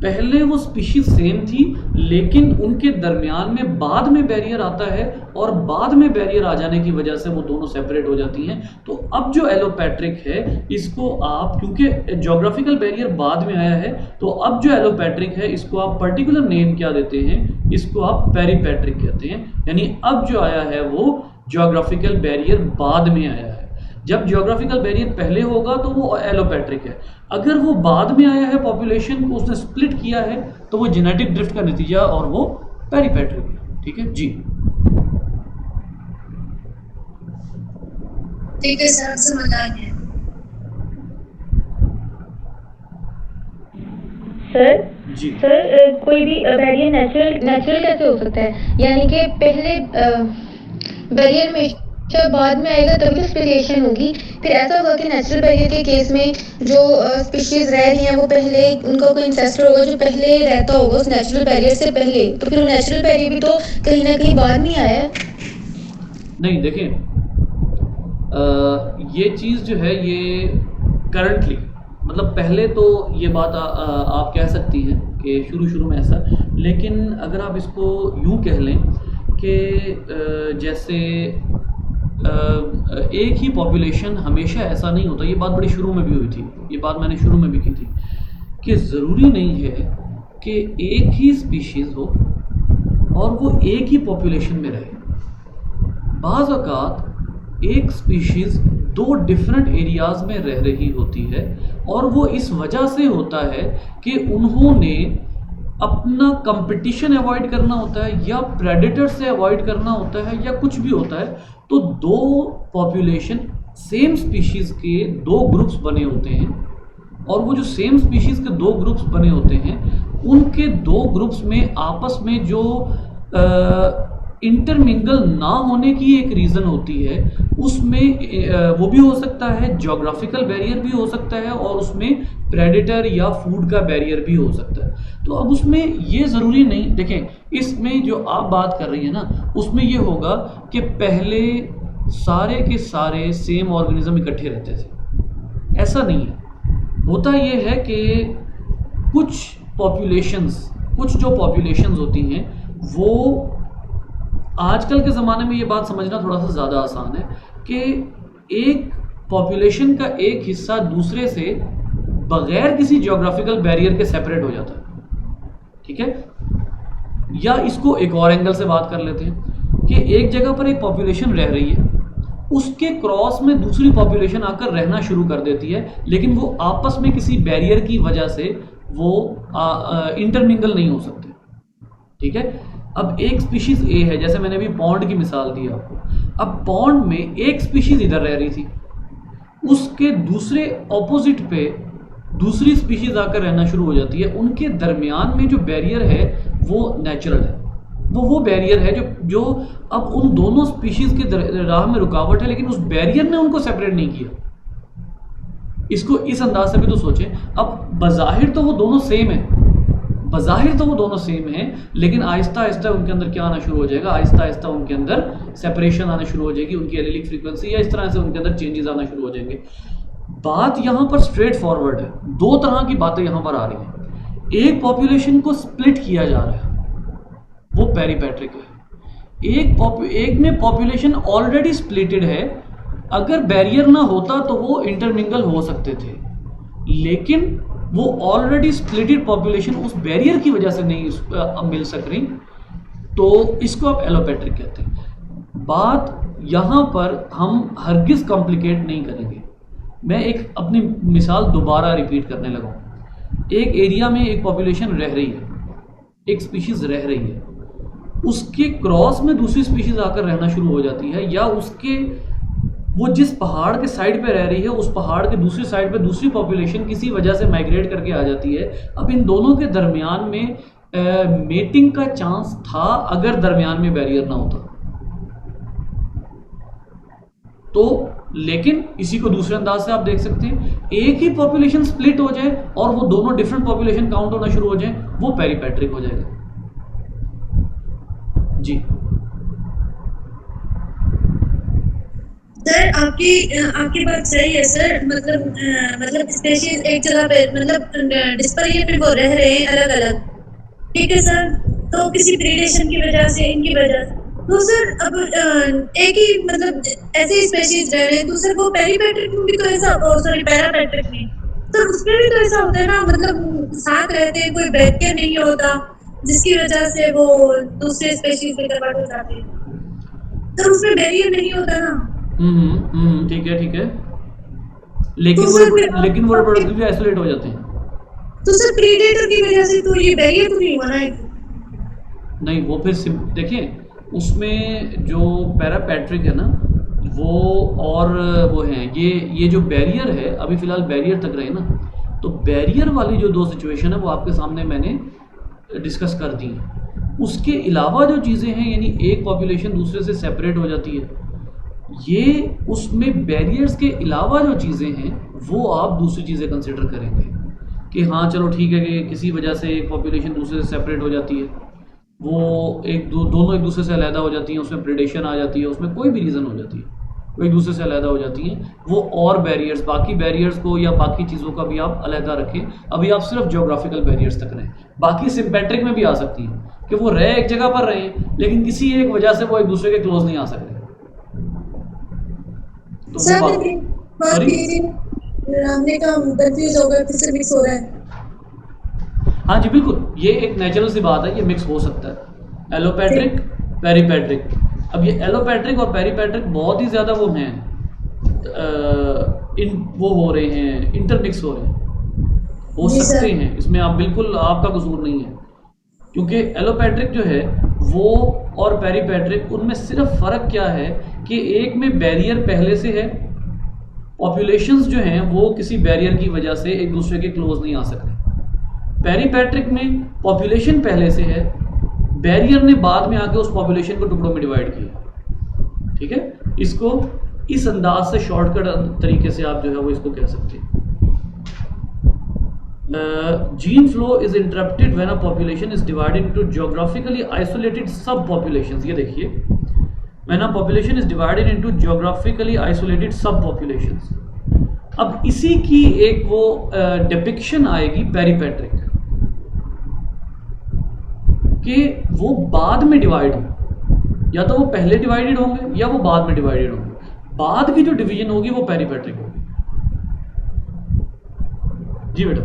पहले वो स्पीशीज सेम थी, लेकिन उनके दरमियान में बाद में बैरियर आता है, और बाद में बैरियर आ जाने की वजह से वो दोनों सेपरेट हो जाती हैं। तो अब जो एलोपैट्रिक है इसको आप, क्योंकि ज्योग्राफिकल बैरियर बाद में आया है, तो अब जो एलोपैट्रिक है इसको आप पर्टिकुलर नेम क्या देते हैं, इसको आप पेरीपैट्रिक कहते हैं। यानी अब जो आया है वो ज्योग्राफिकल बैरियर बाद में आया है। जब ज्योग्राफिकल बैरियर पहले होगा तो वो एलोपैट्रिक है, अगर वो बाद में आया है, पॉपुलेशन को उसने स्प्लिट किया है, तो वो जेनेटिक ड्रिफ्ट का नतीजा और वो पेरीपैट्रिक है, ठीक है जी। ठीक है सर, समझ आ गया। सर जी सर कोई भी बैरियर नेचुरल कैसे हो सकता है, यानी कि पहले बैरियर में जब बाद में आएगा तभी तो स्पेसिएशन होगी। फिर ऐसा होगा कि नेचुरल बैरियर के केस में जो स्पीशीज रह रही हैं वो पहले उनका कोई इंसेस्टर होगा जो पहले रहता होगा उस नेचुरल बैरियर से पहले, तो फिर वो नेचुरल बैरियर भी तो कहीं ना कहीं बाद नहीं आया है। नहीं देखिए, ये चीज़ जो है ये करंटली, मतलब पहले तो ये बात आप कह सकती हैं कि शुरू में ऐसा, लेकिन अगर आप इसको यूँ कह लें कि जैसे एक ही पॉपुलेशन हमेशा ऐसा नहीं होता। ये बात बड़ी शुरू में भी हुई थी, ये बात मैंने शुरू में भी की थी कि ज़रूरी नहीं है कि एक ही स्पीशीज़ हो और वो एक ही पॉपुलेशन में रहे। बाज़ औक़ात एक स्पीशीज़ दो डिफरेंट एरियाज़ में रह रही होती है और वो इस वजह से होता है कि उन्होंने अपना कंपटीशन अवॉइड करना होता है या प्रेडेटर से अवॉइड करना होता है या कुछ भी होता है, तो दो पॉपुलेशन सेम स्पीशीज़ के दो ग्रुप्स बने होते हैं और वो जो सेम स्पीशीज़ के दो ग्रुप्स बने होते हैं उनके दो ग्रुप्स में आपस में जो इंटरमिंगल ना होने की एक रीज़न होती है, उसमें वो भी हो सकता है ज्योग्राफिकल बैरियर भी हो सकता है और उसमें प्रेडेटर या फूड का बैरियर भी हो सकता है। तो अब उसमें ये ज़रूरी नहीं, देखें इसमें जो आप बात कर रही हैं ना उसमें ये होगा कि पहले सारे के सारे सेम ऑर्गेनिज्म इकट्ठे रहते थे, ऐसा नहीं है। होता ये है कि कुछ जो पॉपुलेशंस होती हैं वो आजकल के ज़माने में ये बात समझना थोड़ा सा ज़्यादा आसान है कि एक पॉपुलेशन का एक हिस्सा दूसरे से बग़ैर किसी ज्योग्राफिकल बैरियर के सेपरेट हो जाता है, ठीक है। या इसको एक और एंगल से बात कर लेते हैं कि एक जगह पर एक पॉपुलेशन रह रही है, उसके क्रॉस में दूसरी पॉपुलेशन आकर रहना शुरू कर देती है, लेकिन वो आपस में किसी बैरियर की वजह से वो इंटरमिंगल नहीं हो सकते, ठीक है। अब एक स्पीशीज़ ए है, जैसे मैंने अभी पॉन्ड की मिसाल दी आपको। अब पॉन्ड में एक स्पीशीज़ इधर रह रही थी, उसके दूसरे ऑपोजिट पे दूसरी स्पीशीज़ आकर रहना शुरू हो जाती है। उनके दरमियान में जो बैरियर है वो नेचुरल है, वो बैरियर है जो अब उन दोनों स्पीशीज़ के राह में रुकावट है, लेकिन उस बैरियर ने उनको सेपरेट नहीं किया। इसको इस अंदाज से भी तो सोचें। अब बज़ाहिर तो वो दोनों सेम है, लेकिन आहिस्ता आहिस्ता उनके अंदर क्या आना शुरू हो जाएगा, आहिस्ता आहिस्ता उनके अंदर सेपरेशन आना शुरू हो जाएगी, उनकी एलिलिक फ्रीक्वेंसी या इस तरह से उनके अंदर चेंजेस आना शुरू हो जाएंगे। बात यहाँ पर स्ट्रेट फॉरवर्ड है, दो तरह की बातें यहाँ पर आ रही हैं। एक पॉपुलेशन को स्प्लिट किया जा रहा है, वो पेरीपैट्रिक है। एक में पॉपुलेशन ऑलरेडी स्प्लिटेड है, अगर बैरियर ना होता तो वो इंटरमिंगल हो सकते थे, लेकिन वो ऑलरेडी स्प्लिटेड पॉपुलेशन उस बैरियर की वजह से नहीं मिल सक रही, तो इसको आप एलोपैट्रिक कहते हैं। बात यहाँ पर हम हरगिज़ कॉम्प्लिकेट नहीं करेंगे। मैं एक अपनी मिसाल दोबारा रिपीट करने लगा हूँ। एक एरिया में एक पॉपुलेशन रह रही है, एक स्पीशीज़ रह रही है, उसके क्रॉस में दूसरी स्पीशीज़ आकर रहना शुरू हो जाती है, या वो जिस पहाड़ के साइड पे रह रही है उस पहाड़ के दूसरी साइड पे दूसरी पॉपुलेशन किसी वजह से माइग्रेट करके आ जाती है। अब इन दोनों के दरमियान में मेटिंग का चांस था अगर दरमियान में बैरियर ना होता तो, लेकिन इसी को दूसरे अंदाज से आप देख सकते हैं, एक ही पॉपुलेशन स्प्लिट हो जाए और वो दोनों डिफरेंट पॉपुलेशन काउंट होना शुरू हो जाए, वो पेरीपैट्रिक हो जाएगा। जी सर, आपकी बात सही है सर। मतलब स्पेशीज एक जगह पे मतलब डिस्पर्सिव पे वो रह रहे हैं अलग अलग, ठीक है सर। तो किसी प्रीडेशन की वजह से, इनकी वजह से, तो सर अब एक ही मतलब ऐसे स्पेशीज रह रहे हैं, तो सर वो पेरीपैट्रिक में भी तो ऐसा, सॉरी पैरापैट्रिक में, तो उसमें भी तो ऐसा होता है ना, मतलब साथ रहते हैं, कोई बैरियर नहीं होता जिसकी वजह से वो दूसरे स्पेशीज पे कन्वर्ट हो जाते हैं, तो उसमें बैरियर नहीं होता ना। ठीक है, लेकिन वो रिप्रोडक्टिवली आइसोलेट हो जाते हैं। तो सर प्रीडेटर की वजह से तो ये बैरियर तो नहीं होना है। नहीं, वो फिर देखिए उसमें जो पैरापैट्रिक है ना वो, और वो हैं ये जो बैरियर है, अभी फिलहाल बैरियर तक रहे ना, तो बैरियर वाली जो दो सिचुएशन है वो आपके सामने मैंने डिस्कस कर दी है। उसके अलावा जो चीज़ें हैं, यानी एक पॉपुलेशन दूसरे से सेपरेट हो जाती है, ये उसमें बैरियर्स के अलावा जो चीज़ें हैं वो आप दूसरी चीज़ें कंसिडर करेंगे कि हाँ चलो ठीक है कि किसी वजह से एक पॉपुलेशन दूसरे से सेपरेट हो जाती है, वो दोनों एक दूसरे से अलहदा हो जाती हैं, उसमें प्रेडेशन आ जाती है, उसमें कोई भी रीज़न हो जाती है, वो एक दूसरे से अलहदा हो जाती हैं, वो और बैरियर्स बाकी बैरियर्स को या बाकी चीज़ों का भी आप अलहदा रखें। अभी आप सिर्फ ज्योग्राफिकल बैरियर्स तक रहें, बाकी सिम्पैट्रिक में भी आ सकती हैं कि वो रहे एक जगह पर रहे लेकिन किसी एक वजह से वो एक दूसरे के क्लोज नहीं आ सकते। तो सर वो बात सॉरी हमने कहा कंफ्यूज हो गया, किससे मिक्स हो रहा है। हाँ जी बिल्कुल, ये एक नेचुरल सी बात है, ये मिक्स हो सकता है एलोपैट्रिक पेरीपैट्रिक। अब ये एलोपैट्रिक और पेरीपैट्रिक बहुत ही ज़्यादा वो हैं वो हो रहे हैं, इंटरमिक्स हो रहे हैं, हो जी सकते सर। हैं, इसमें आप बिल्कुल आपका कसूर नहीं है, क्योंकि एलोपैट्रिक जो है वो और पेरीपैट्रिक उनमें सिर्फ फ़र्क क्या है कि एक में बैरियर पहले से है, पॉपुलेशंस जो हैं वो किसी बैरियर की वजह से एक दूसरे के क्लोज नहीं आ सकते। पेरीपैट्रिक में पॉपुलेशन पहले से है, बैरियर ने बाद में आके उस पॉपुलेशन को टुकड़ों में डिवाइड किया। ठीक है, इसको इस अंदाज से शॉर्टकट तरीके से आप जो है वो इसको कह सकते हैं। Gene flow is interrupted when a population is divided into geographically isolated सब पॉपुलेशंस। ये देखिए, when a population is divided into geographically isolated सब पॉपुलेशंस। अब इसी की एक वो डिपिक्शन आएगी पेरीपैट्रिक कि वो बाद में डिवाइड हो, या तो वो पहले डिवाइडेड होंगे या वो बाद में डिवाइडेड होंगे। बाद की जो डिवीजन होगी वो पेरीपैट्रिक होगी। जी बेटा,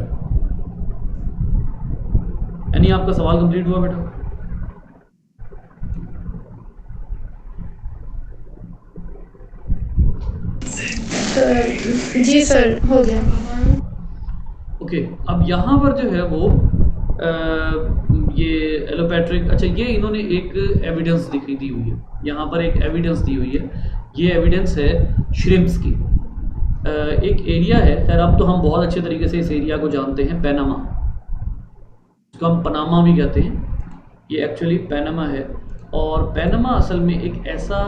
यानी आपका सवाल कंप्लीट हुआ बेटा? जी सर, हो गया। ओके, अब यहाँ पर जो है वो ये एलोपैट्रिक, अच्छा ये इन्होंने एक एविडेंस दी हुई है, यहाँ पर एक एविडेंस दी हुई है। ये एविडेंस है श्रिम्प्स की। एक एरिया है, खैर अब तो हम बहुत अच्छे तरीके से इस एरिया को जानते हैं, पैनामा, इसको हम पनामा भी कहते हैं, ये एक्चुअली पैनामा है। और पैनामा असल में एक ऐसा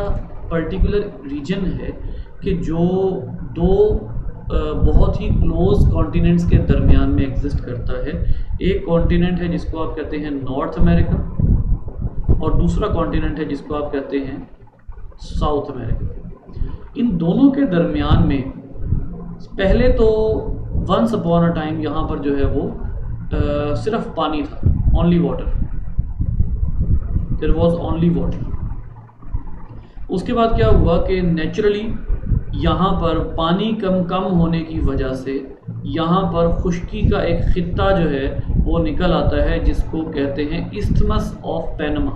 पर्टिकुलर रीजन है कि जो दो बहुत ही क्लोज कॉन्टिनेंट्स के दरमियान में एग्जिस्ट करता है। एक कॉन्टिनेंट है जिसको आप कहते हैं नॉर्थ अमेरिका, और दूसरा कॉन्टिनेंट है जिसको आप कहते हैं साउथ अमेरिका। इन दोनों के दरमियान में पहले तो वंस अपॉन अ टाइम यहाँ पर जो है वो सिर्फ पानी था, only water, there was only water. उसके बाद क्या हुआ कि नेचुरली यहाँ पर पानी कम होने की वजह से यहाँ पर खुश्की का एक खित्ता जो है वो निकल आता है, जिसको कहते हैं isthmus of Panama.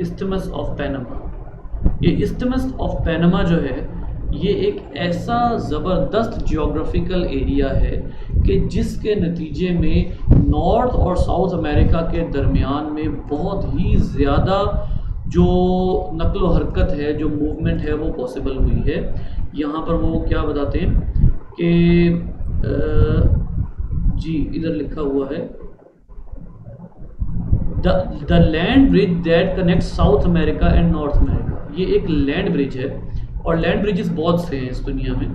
Isthmus of Panama, ये इस्थमस ऑफ पैनामा जो है ये एक ऐसा ज़बरदस्त जियोग्राफिकल एरिया है कि जिसके नतीजे में नॉर्थ और साउथ अमेरिका के दरमियान में बहुत ही ज़्यादा जो नक्ल व हरकत है, जो मूवमेंट है वो पॉसिबल हुई है। यहाँ पर वो क्या बताते हैं कि जी इधर लिखा हुआ है the land bridge that connect south America and north America. ये एक लैंड ब्रिज है, और लैंड ब्रिजेस बहुत से हैं इस दुनिया में,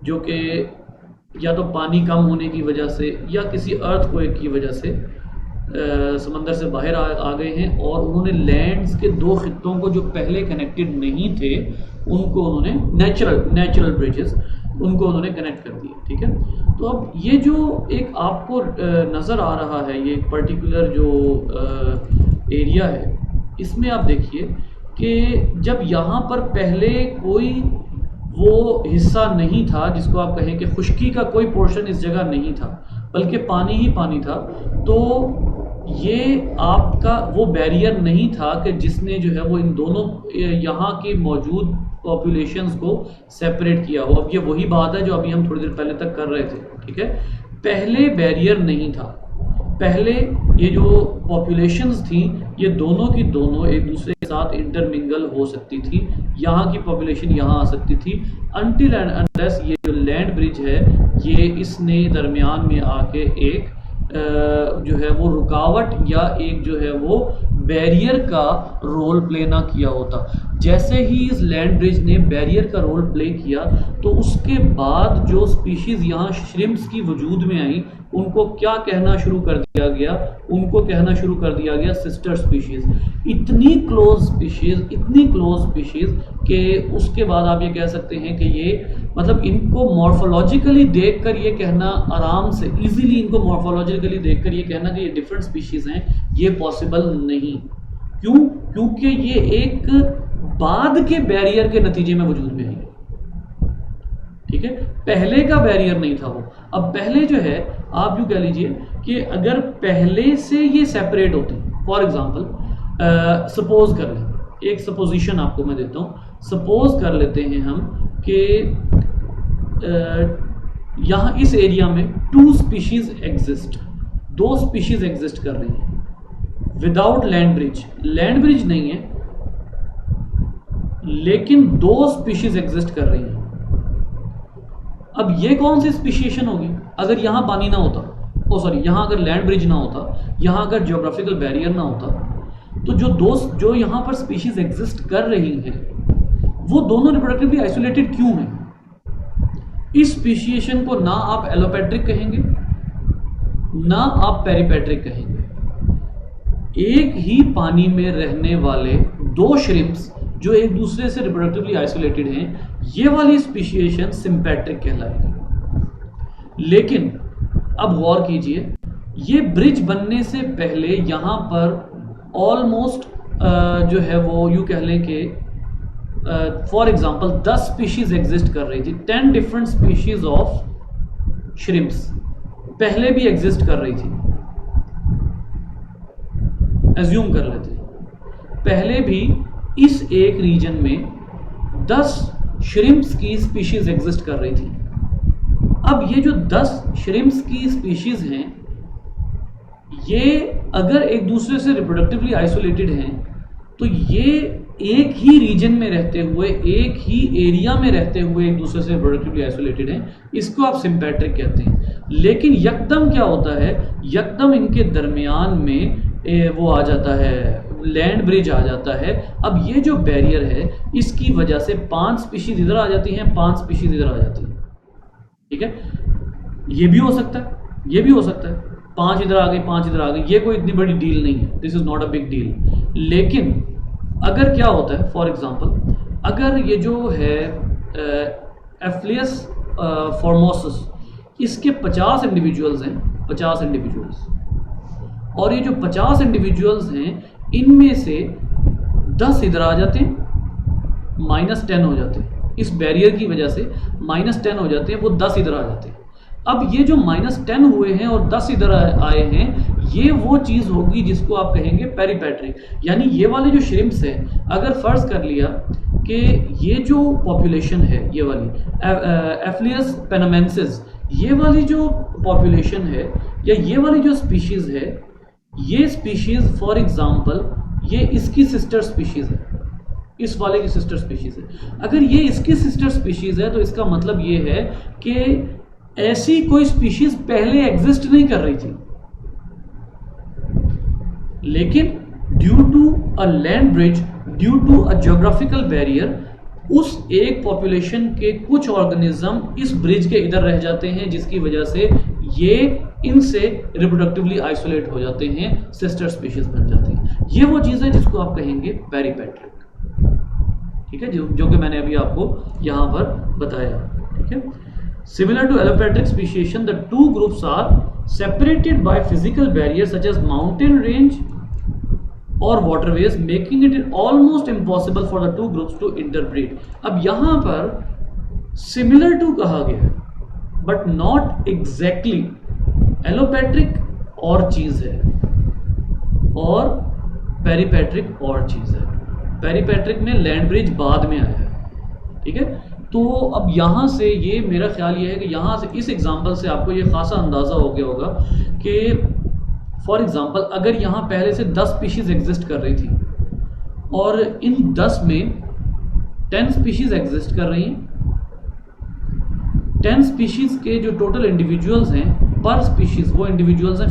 जो कि या तो पानी कम होने की वजह से या किसी अर्थक्वेक की वजह से समंदर से बाहर आ गए हैं, और उन्होंने लैंड्स के दो खित्तों को जो पहले कनेक्टेड नहीं थे उनको उन्होंने नेचुरल ब्रिजेस उनको उन्होंने कनेक्ट कर दिए। ठीक है, तो अब ये जो एक आपको नज़र आ रहा है, ये एक पर्टिकुलर जो एरिया है, इसमें आप देखिए कि जब यहाँ पर पहले कोई वो हिस्सा नहीं था जिसको आप कहें कि खुश्की का कोई पोर्शन इस जगह नहीं था, बल्कि पानी ही पानी था, तो ये आपका वो बैरियर नहीं था कि जिसने जो है वो इन दोनों यहाँ की मौजूद पॉपुलेशंस को सेपरेट किया हो। अब ये वही बात है जो अभी हम थोड़ी देर पहले तक कर रहे थे। ठीक है, पहले बैरियर नहीं था, पहले ये जो पॉपुलेशंस थी ये दोनों की दोनों एक दूसरे के साथ इंटरमिंगल हो सकती थी, यहाँ की पॉपुलेशन यहाँ आ सकती थी, अनटिल एंड अनलेस ये जो लैंड ब्रिज है ये इसने दरमियान में आके एक जो है वो रुकावट या एक जो है वो बैरियर का रोल प्ले ना किया होता। जैसे ही इस लैंड ब्रिज ने बैरियर का रोल प्ले किया तो उसके बाद जो स्पीशीज़ यहाँ श्रिम्प्स की वजूद में आई उनको क्या कहना शुरू कर दिया गया, उनको कहना शुरू कर दिया गया सिस्टर स्पीशीज़। इतनी क्लोज स्पीशीज़ कि उसके बाद आप ये कह सकते हैं कि ये मतलब इनको मॉर्फोलॉजिकली देखकर ये कहना आराम से इजीली इनको मॉर्फोलॉजिकली देखकर ये कहना कि ये डिफरेंट स्पीशीज़ हैं, ये पॉसिबल नहीं। क्यों? क्योंकि ये एक बाद के बैरियर के नतीजे में वजूद में आई। ठीक है, पहले का बैरियर नहीं था वो। अब पहले जो है आप यूँ कह लीजिए कि अगर पहले से ये सेपरेट होते, फॉर एग्जांपल सपोज कर लें, एक सपोजिशन आपको मैं देता हूँ। सपोज कर लेते हैं हम कि यहाँ इस एरिया में 2 स्पीशीज एग्जिस्ट, 2 स्पीशीज एग्जिस्ट कर रही हैं विदाउट लैंड ब्रिज नहीं है लेकिन 2 स्पीशीज एग्जिस्ट कर रही हैं। अब ये कौन सी स्पीशिएशन होगी? अगर यहाँ पानी ना होता, यहाँ अगर लैंड ब्रिज ना होता, यहाँ अगर जियोग्राफिकल बैरियर ना होता, तो जो यहाँ पर स्पीशीज एग्जिस्ट कर रही हैं वो दोनों रिप्रोडक्टिवली आइसोलेटेड क्यों हैं? इस स्पीशिएशन को ना आप एलोपेट्रिक कहेंगे ना आप पेरिपेट्रिक कहेंगे। एक ही पानी में रहने वाले 2 श्रिम्प्स जो एक दूसरे से रिप्रोडक्टिवली आइसोलेटेड हैं, ये वाली स्पीशिएशन सिम्पैट्रिक कहलाएगी। लेकिन अब गौर कीजिए, ये ब्रिज बनने से पहले यहाँ पर ऑलमोस्ट जो है वो यूँ कह लें कि फॉर एग्जांपल 10 स्पीशीज एग्जिस्ट कर रही थी। 10 डिफरेंट स्पीशीज ऑफ श्रिम्प्स पहले भी एग्जिस्ट कर रही थी। एज्यूम कर लेते हैं पहले भी इस एक रीजन में 10 श्रिम्प्स की स्पीशीज एग्जिस्ट कर रही थी। अब ये जो 10 श्रिम्प्स की स्पीशीज हैं, ये अगर एक दूसरे से रिप्रोडक्टिवली आइसोलेटेड हैं तो ये एक ही रीजन में रहते हुए, एक ही एरिया में रहते हुए एक दूसरे से रिप्रोडक्टिवली आइसोलेटेड हैं। इसको आप सिम्पैट्रिक कहते हैं। लेकिन यकदम क्या होता है, यकदम इनके दरमियान में वो आ जाता है, लैंड ब्रिज आ जाता है। अब ये जो बैरियर है इसकी वजह से 5 स्पीशीज इधर आ जाती हैं, 5 स्पीशीज इधर आ जाती हैं। ठीक है, ये भी हो सकता है, ये भी हो सकता है 5 इधर आ गई, 5 इधर आ गई, ये कोई इतनी बड़ी डील नहीं है, this is not a big deal. लेकिन अगर क्या होता है, फॉर एग्जांपल अगर ये जो है एफ्लियस फॉर्मोसस, इसके 50 इंडिविजुअल्स हैं, 50 इंडिविजुअल्स, और ये जो 50 इंडिविजुअल्स हैं इनमें से 10 इधर आ जाते हैं, -10 हो जाते हैं। इस बैरियर की वजह से -10 हो जाते हैं, वो 10 इधर आ जाते हैं। अब ये जो -10 हुए हैं और 10 इधर आए हैं, ये वो चीज़ होगी जिसको आप कहेंगे पेरिपेट्रिक। यानी ये वाले जो श्रिम्प्स हैं, अगर फ़र्ज़ कर लिया कि ये जो पॉपुलेशन है, ये वाली एफ्लियस पेनामेंसिस, ये वाली जो पॉपुलेशन है या ये वाली जो स्पीशीज़ है, ये स्पीशीज़ फॉर एग्जांपल ये इसकी सिस्टर स्पीशीज़ है, इस वाले की सिस्टर स्पीशीज़ है। अगर ये इसकी सिस्टर स्पीशीज़ है तो इसका मतलब ये है कि ऐसी कोई स्पीशीज़ पहले एग्जिस्ट नहीं कर रही थी, लेकिन due to a land bridge, due to a geographical barrier, उस एक पॉपुलेशन के कुछ ऑर्गेनिज्म इस ब्रिज के इधर रह जाते हैं, जिसकी वजह से ये इनसे रिप्रोडक्टिवली आइसोलेट हो जाते हैं, सिस्टर स्पीशीज बन जाते हैं। ये वो चीज़ है जिसको आप कहेंगे पेरिपेट्रिक। ठीक है, जो कि मैंने अभी आपको यहाँ पर बताया। ठीक है, similar to allopatric speciation, the 2 groups are separated by physical barrier such as mountain range और waterways, making it almost impossible for the 2 groups to interbreed. अब यहाँ पर सिमिलर टू कहा गया है बट नॉट एग्जैक्टली। एलोपेट्रिक और चीज़ है और पेरिपेट्रिक और चीज़ है। पेरिपेट्रिक में लैंड ब्रिज बाद में आया है। ठीक है, तो अब यहाँ से ये मेरा ख्याल ये है कि यहाँ से इस एग्जांपल से आपको ये खासा अंदाज़ा हो गया होगा कि फॉर एग्जांपल अगर यहाँ पहले से 10 स्पीशीज़ एग्जिस्ट कर रही थी और इन 10 में 10 स्पीशीज़ एग्जिस्ट कर रही हैं, 10 स्पीशीज़ के जो टोटल इंडिविजुअल्स हैं पर स्पीशीज़, वो इंडिविजुअल्स हैं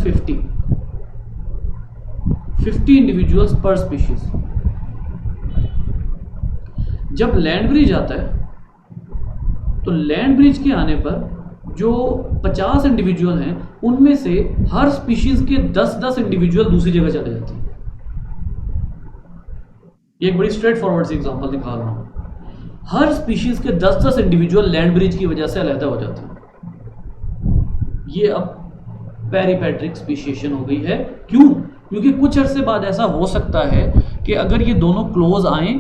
50 इंडिविजुअल्स पर स्पीशीज़। जब लैंड ब्रिज आता है तो लैंड ब्रिज के आने पर जो 50 इंडिविजुअल हैं उनमें से हर स्पीशीज के 10-10 इंडिविजुअल दूसरी जगह चले जाते हैं। ये एक बड़ी स्ट्रेट फॉरवर्ड सी एग्जांपल दिखा रहा हूं। हर स्पीशीज के 10-10 इंडिविजुअल लैंड ब्रिज की वजह से अलहदा हो जाते हैं। ये अब पेरीपेट्रिक स्पीशिएशन हो गई है। क्यों? क्योंकि कुछ अरसे बाद ऐसा हो सकता है कि अगर ये दोनों क्लोज आए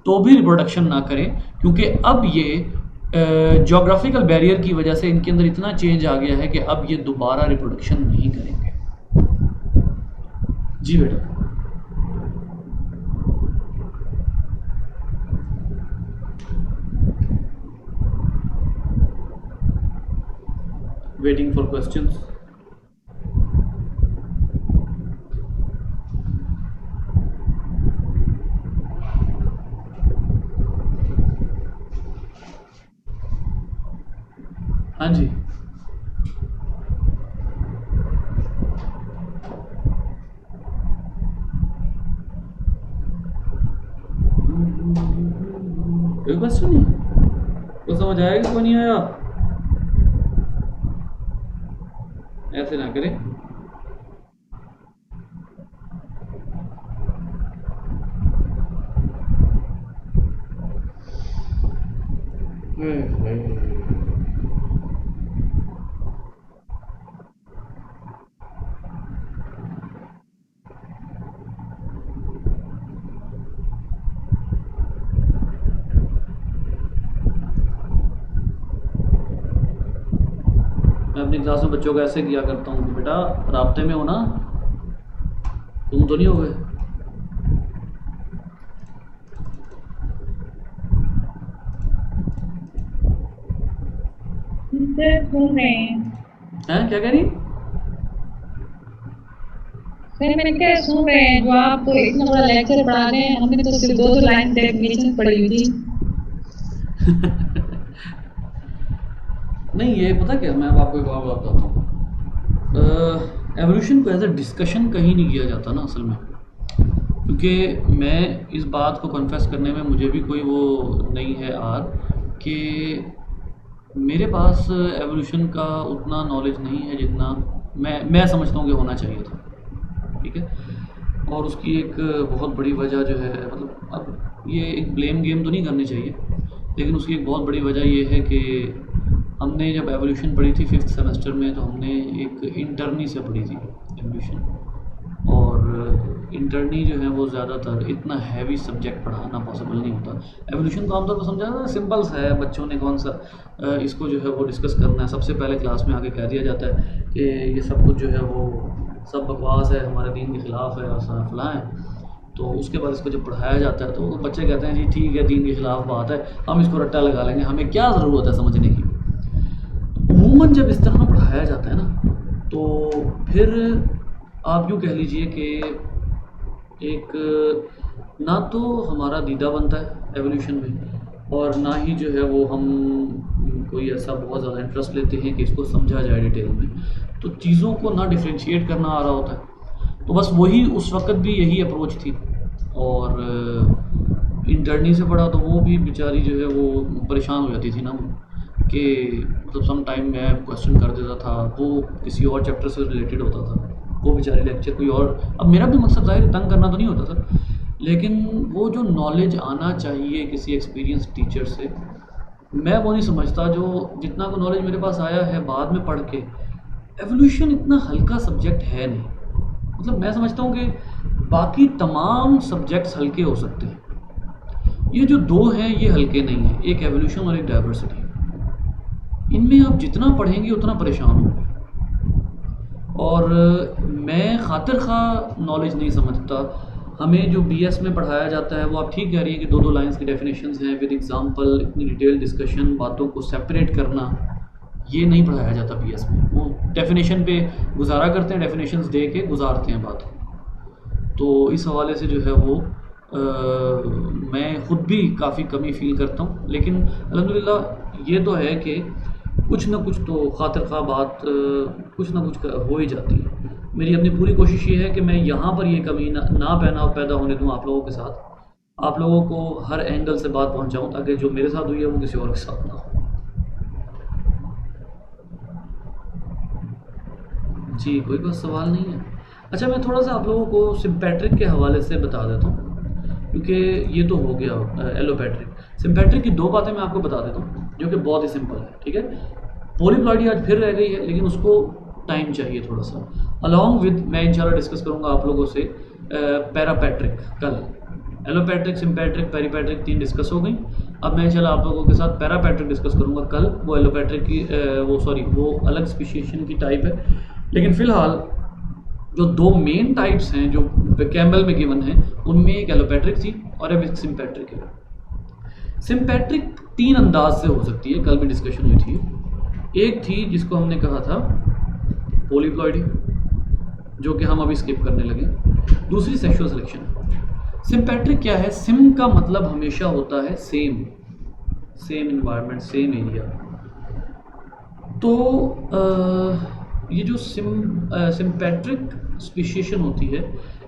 तो भी रिप्रोडक्शन ना करें, क्योंकि अब ये ज्योग्राफिकल बैरियर की वजह से इनके अंदर इतना चेंज आ गया है कि अब ये दोबारा रिप्रोडक्शन नहीं करेंगे। जी बेटा। Waiting for questions. हाँ जी, कोई क्वेश्चन नहीं? तो समझ आएगा कोई नहीं आया? ऐसे ना करें। मैं अपनी क्लास में बच्चों को ऐसे किया करता हूँ कि बेटा राब्ते में हो ना, तुम तो नहीं हो गए। सुन रहे हैं? हैं क्या कह रही? सर मैंने क्या सुन रहे हैं जो आप इतना बड़ा लेक्चर पढ़ा रहे हैं, हमने तो सिर्फ 2 लाइन डेफिनेशन पढ़ी हुई थी। नहीं, ये पता क्या, मैं अब आपको एक और बात बताता हूँ। एवोल्यूशन को एज अ डिस्कशन कहीं नहीं किया जाता ना असल में, क्योंकि मैं इस बात को कन्फेस करने में मुझे भी कोई वो नहीं है आर कि मेरे पास एवोल्यूशन का उतना नॉलेज नहीं है जितना मैं समझता हूँ कि होना चाहिए था। ठीक है, और उसकी एक बहुत बड़ी वजह जो है, मतलब अब ये एक ब्लेम गेम तो नहीं करनी चाहिए, लेकिन उसकी एक बहुत बड़ी वजह ये है कि हमने जब एवोल्यूशन पढ़ी थी 5th सेमेस्टर में, तो हमने एक इंटरनी से पढ़ी थी एवोल्यूशन, और इंटरनी जो है वो ज़्यादातर इतना हैवी सब्जेक्ट पढ़ाना पॉसिबल नहीं होता। एवोल्यूशन को आमतौर पर समझा जाता है सिंपल सा है, बच्चों ने कौन सा इसको जो है वो डिस्कस करना है, सबसे पहले क्लास में आके कह दिया जाता है कि ये सब कुछ जो है वो सब बकवास है, हमारे दीन के ख़िलाफ़ है, और फलां है। तो उसके बाद इसको जब पढ़ाया जाता है तो बच्चे कहते हैं जी ठीक है, दीन के ख़िलाफ़ बात है, हम इसको रट्टा लगा लेंगे, हमें क्या ज़रूरत है समझने की। अमूमन जब इस तरह पढ़ाया जाता है ना, तो फिर आप यूँ कह लीजिए कि एक ना तो हमारा दीदा बनता है एवोल्यूशन में, और ना ही जो है वो हम कोई ऐसा बहुत ज़्यादा इंटरेस्ट लेते हैं कि इसको समझा जाए डिटेल में। तो चीज़ों को ना डिफ्रेंशिएट करना आ रहा होता है। तो बस वही उस वक़्त भी यही अप्रोच थी, और इंटरनी से पढ़ा तो वो भी बेचारी जो है वो परेशान हो जाती थी ना, कि मतलब सम टाइम मैं क्वेश्चन कर देता था, वो किसी और चैप्टर से रिलेटेड होता था, वो बेचारे लेक्चर कोई और। अब मेरा भी मकसद ज़ाहिर तंग करना तो नहीं होता था, लेकिन वो जो नॉलेज आना चाहिए किसी एक्सपीरियंस टीचर से, मैं वो नहीं समझता जो जितना को नॉलेज मेरे पास आया है बाद में पढ़ के। एवोल्यूशन इतना हल्का सब्जेक्ट है नहीं, मतलब मैं समझता हूँ कि बाकी तमाम सब्जेक्ट्स हल्के हो सकते हैं, ये जो दो हैं ये हल्के नहीं हैं, एक एवोल्यूशन और एक डाइवर्सिटी। इनमें आप जितना पढ़ेंगे उतना परेशान होंगे, और मैं खातिर खा नॉलेज नहीं समझता। हमें जो बीएस में पढ़ाया जाता है वो आप ठीक कह रही हैं कि 2-2 लाइंस की डेफिनेशंस हैं विद एग्जांपल, इतनी डिटेल डिस्कशन, बातों को सेपरेट करना, ये नहीं पढ़ाया जाता बीएस में। वो डेफिनेशन पे गुजारा करते हैं, डेफिनेशंस दे के गुजारते हैं बात। तो इस हवाले से जो है वो मैं ख़ुद भी काफ़ी कमी फ़ील करता हूँ, लेकिन अल्हम्दुलिल्लाह ये तो है कि कुछ ना कुछ तो खातिर खा बात कुछ ना कुछ हो ही जाती है। मेरी अपनी पूरी कोशिश ये है कि मैं यहाँ पर ये कमी ना पैदा होने दूँ आप लोगों के साथ, आप लोगों को हर एंगल से बात पहुंचाऊं ताकि जो मेरे साथ हुई है वो किसी और के साथ ना हो। जी कोई बस सवाल नहीं है। अच्छा मैं थोड़ा सा आप लोगों को सिम्पैट्रिक के हवाले से बता देता हूँ, क्योंकि ये तो हो गया एलोपैट्रिक। सिम्पैट्रिक की दो बातें मैं आपको बता देता हूँ जो कि बहुत ही सिंपल है, ठीक है। पॉलीप्लॉइडी आज फिर रह गई है, लेकिन उसको टाइम चाहिए थोड़ा सा। अलॉन्ग विद मैं इंशाल्लाह डिस्कस करूँगा आप लोगों से पैरापैट्रिक कल। एलोपैट्रिक, सिम्पैट्रिक, पेरीपैट्रिक 3 डिस्कस हो गई। अब मैं इंशाल्लाह आप लोगों के साथ पैरापैट्रिक डिस्कस करूँगा कल। वो एलोपैट्रिक की वो अलग स्पीशिएशन की टाइप है, लेकिन फ़िलहाल जो 2 मेन टाइप्स हैं जो कैम्बल में गिवन हैं, उनमें एक एलोपैट्रिक थी और अब एक सिम्पैट्रिक है। सिम्पैट्रिक 3 अंदाज से हो सकती है, कल भी डिस्कशन हुई थी। एक थी जिसको हमने कहा था पॉलीप्लॉइडी, जो कि हम अभी स्किप करने लगे। दूसरी सेक्सुअल सिलेक्शन। सिम्पैट्रिक क्या है? सिम का मतलब हमेशा होता है सेम इन्वायरमेंट, सेम एरिया। तो ये जो सिम्पैट्रिक स्पीशीएशन होती है,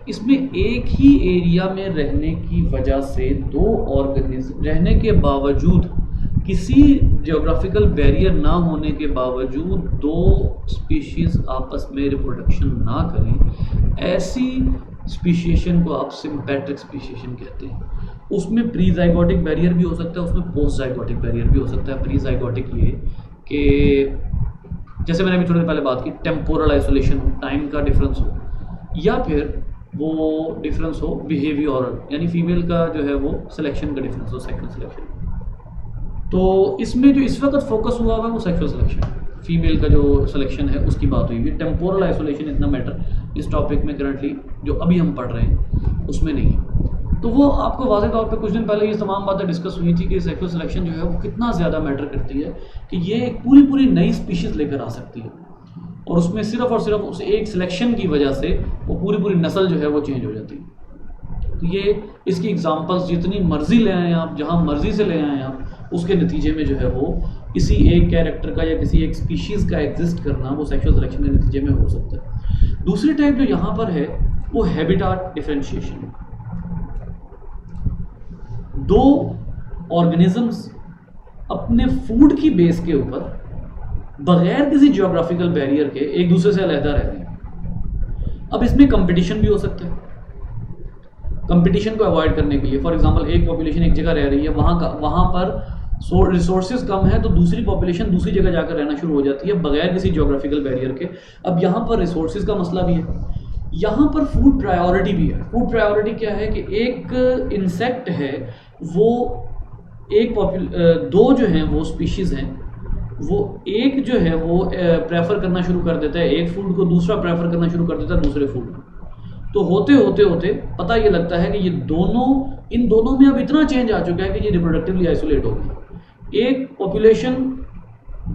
इसमें एक ही एरिया में रहने की वजह से 2 ऑर्गेनिज्म रहने के बावजूद, किसी जियोग्राफिकल बैरियर ना होने के बावजूद 2 स्पीशीज़ आपस में रिप्रोडक्शन ना करें, ऐसी स्पीशीएशन को आप सिम्पैट्रिक स्पीशीएशन कहते हैं। उसमें प्री ज़ाइगोटिक बैरियर भी हो सकता है, उसमें पोस्ट ज़ाइगोटिक बैरियर भी हो सकता है। प्री ज़ाइगोटिक ये कि जैसे मैंने अभी थोड़ी देर पहले बात की, टेम्पोरल आइसोलेशन हो, टाइम का डिफरेंस हो, या फिर वो डिफरेंस हो बिहेवियरल, यानी फीमेल का जो है वो सिलेक्शन का डिफरेंस हो, सेक्सुअल सिलेक्शन। तो इसमें जो इस वक्त फोकस हुआ हुआ है वो सेक्सुअल सिलेक्शन, फीमेल का जो सिलेक्शन है उसकी बात हुई है। टेम्पोरल आइसोलेशन इतना मैटर इस टॉपिक में करंटली जो अभी हम पढ़ रहे हैं उसमें नहीं है। तो वो आपको वाज़ेह तौर पे कुछ दिन पहले ये तमाम बातें डिस्कस हुई थी कि सेक्सुअल सिलेक्शन जो है वो कितना ज़्यादा मैटर करती है, कि ये एक पूरी नई स्पीशीज़ लेकर आ सकती है, और उसमें सिर्फ और सिर्फ उस एक सिलेक्शन की वजह से वो पूरी नस्ल जो है वो चेंज हो जाती है। तो ये इसकी एग्जांपल्स जितनी मर्जी ले आएँ आप, जहाँ मर्जी से ले आएँ आप, उसके नतीजे में जो है वो किसी एक कैरेक्टर का या किसी एक स्पीशीज़ का एग्जिस्ट करना वो सेक्सुअल सिलेक्शन के नतीजे में हो सकता है। दूसरी टाइप जो यहाँ पर है वो हैबिटाट डिफरेंशिएशन। 2 ऑर्गेनिजम्स अपने फूड की बेस के ऊपर बगैर किसी जियोग्राफिकल बैरियर के एक दूसरे से अलहदा रहते हैं। अब इसमें कंपटीशन भी हो सकता है। कंपटीशन को अवॉइड करने के लिए, फॉर एग्जांपल एक पॉपुलेशन एक जगह रह रही है, वहाँ पर रिसोर्सेज कम है, तो दूसरी पॉपुलेशन दूसरी जगह जाकर रहना शुरू हो जाती है बगैर किसी जियोग्राफिकल बैरियर के। अब यहाँ पर रिसोर्सेज का मसला भी है, यहाँ पर फूड प्रायोरिटी भी है। फूड प्रायोरिटी क्या है कि एक इंसेक्ट है, वो एक 2 जो हैं वो स्पीशीज़ हैं, वो एक जो है वो प्रेफर करना शुरू कर देता है एक फूड को, दूसरा प्रेफर करना शुरू कर देता है दूसरे फूड को। तो होते पता ये लगता है कि ये इन दोनों में अब इतना चेंज आ चुका है कि ये रिप्रोडक्टिवली आइसोलेट हो गई। एक पॉपुलेशन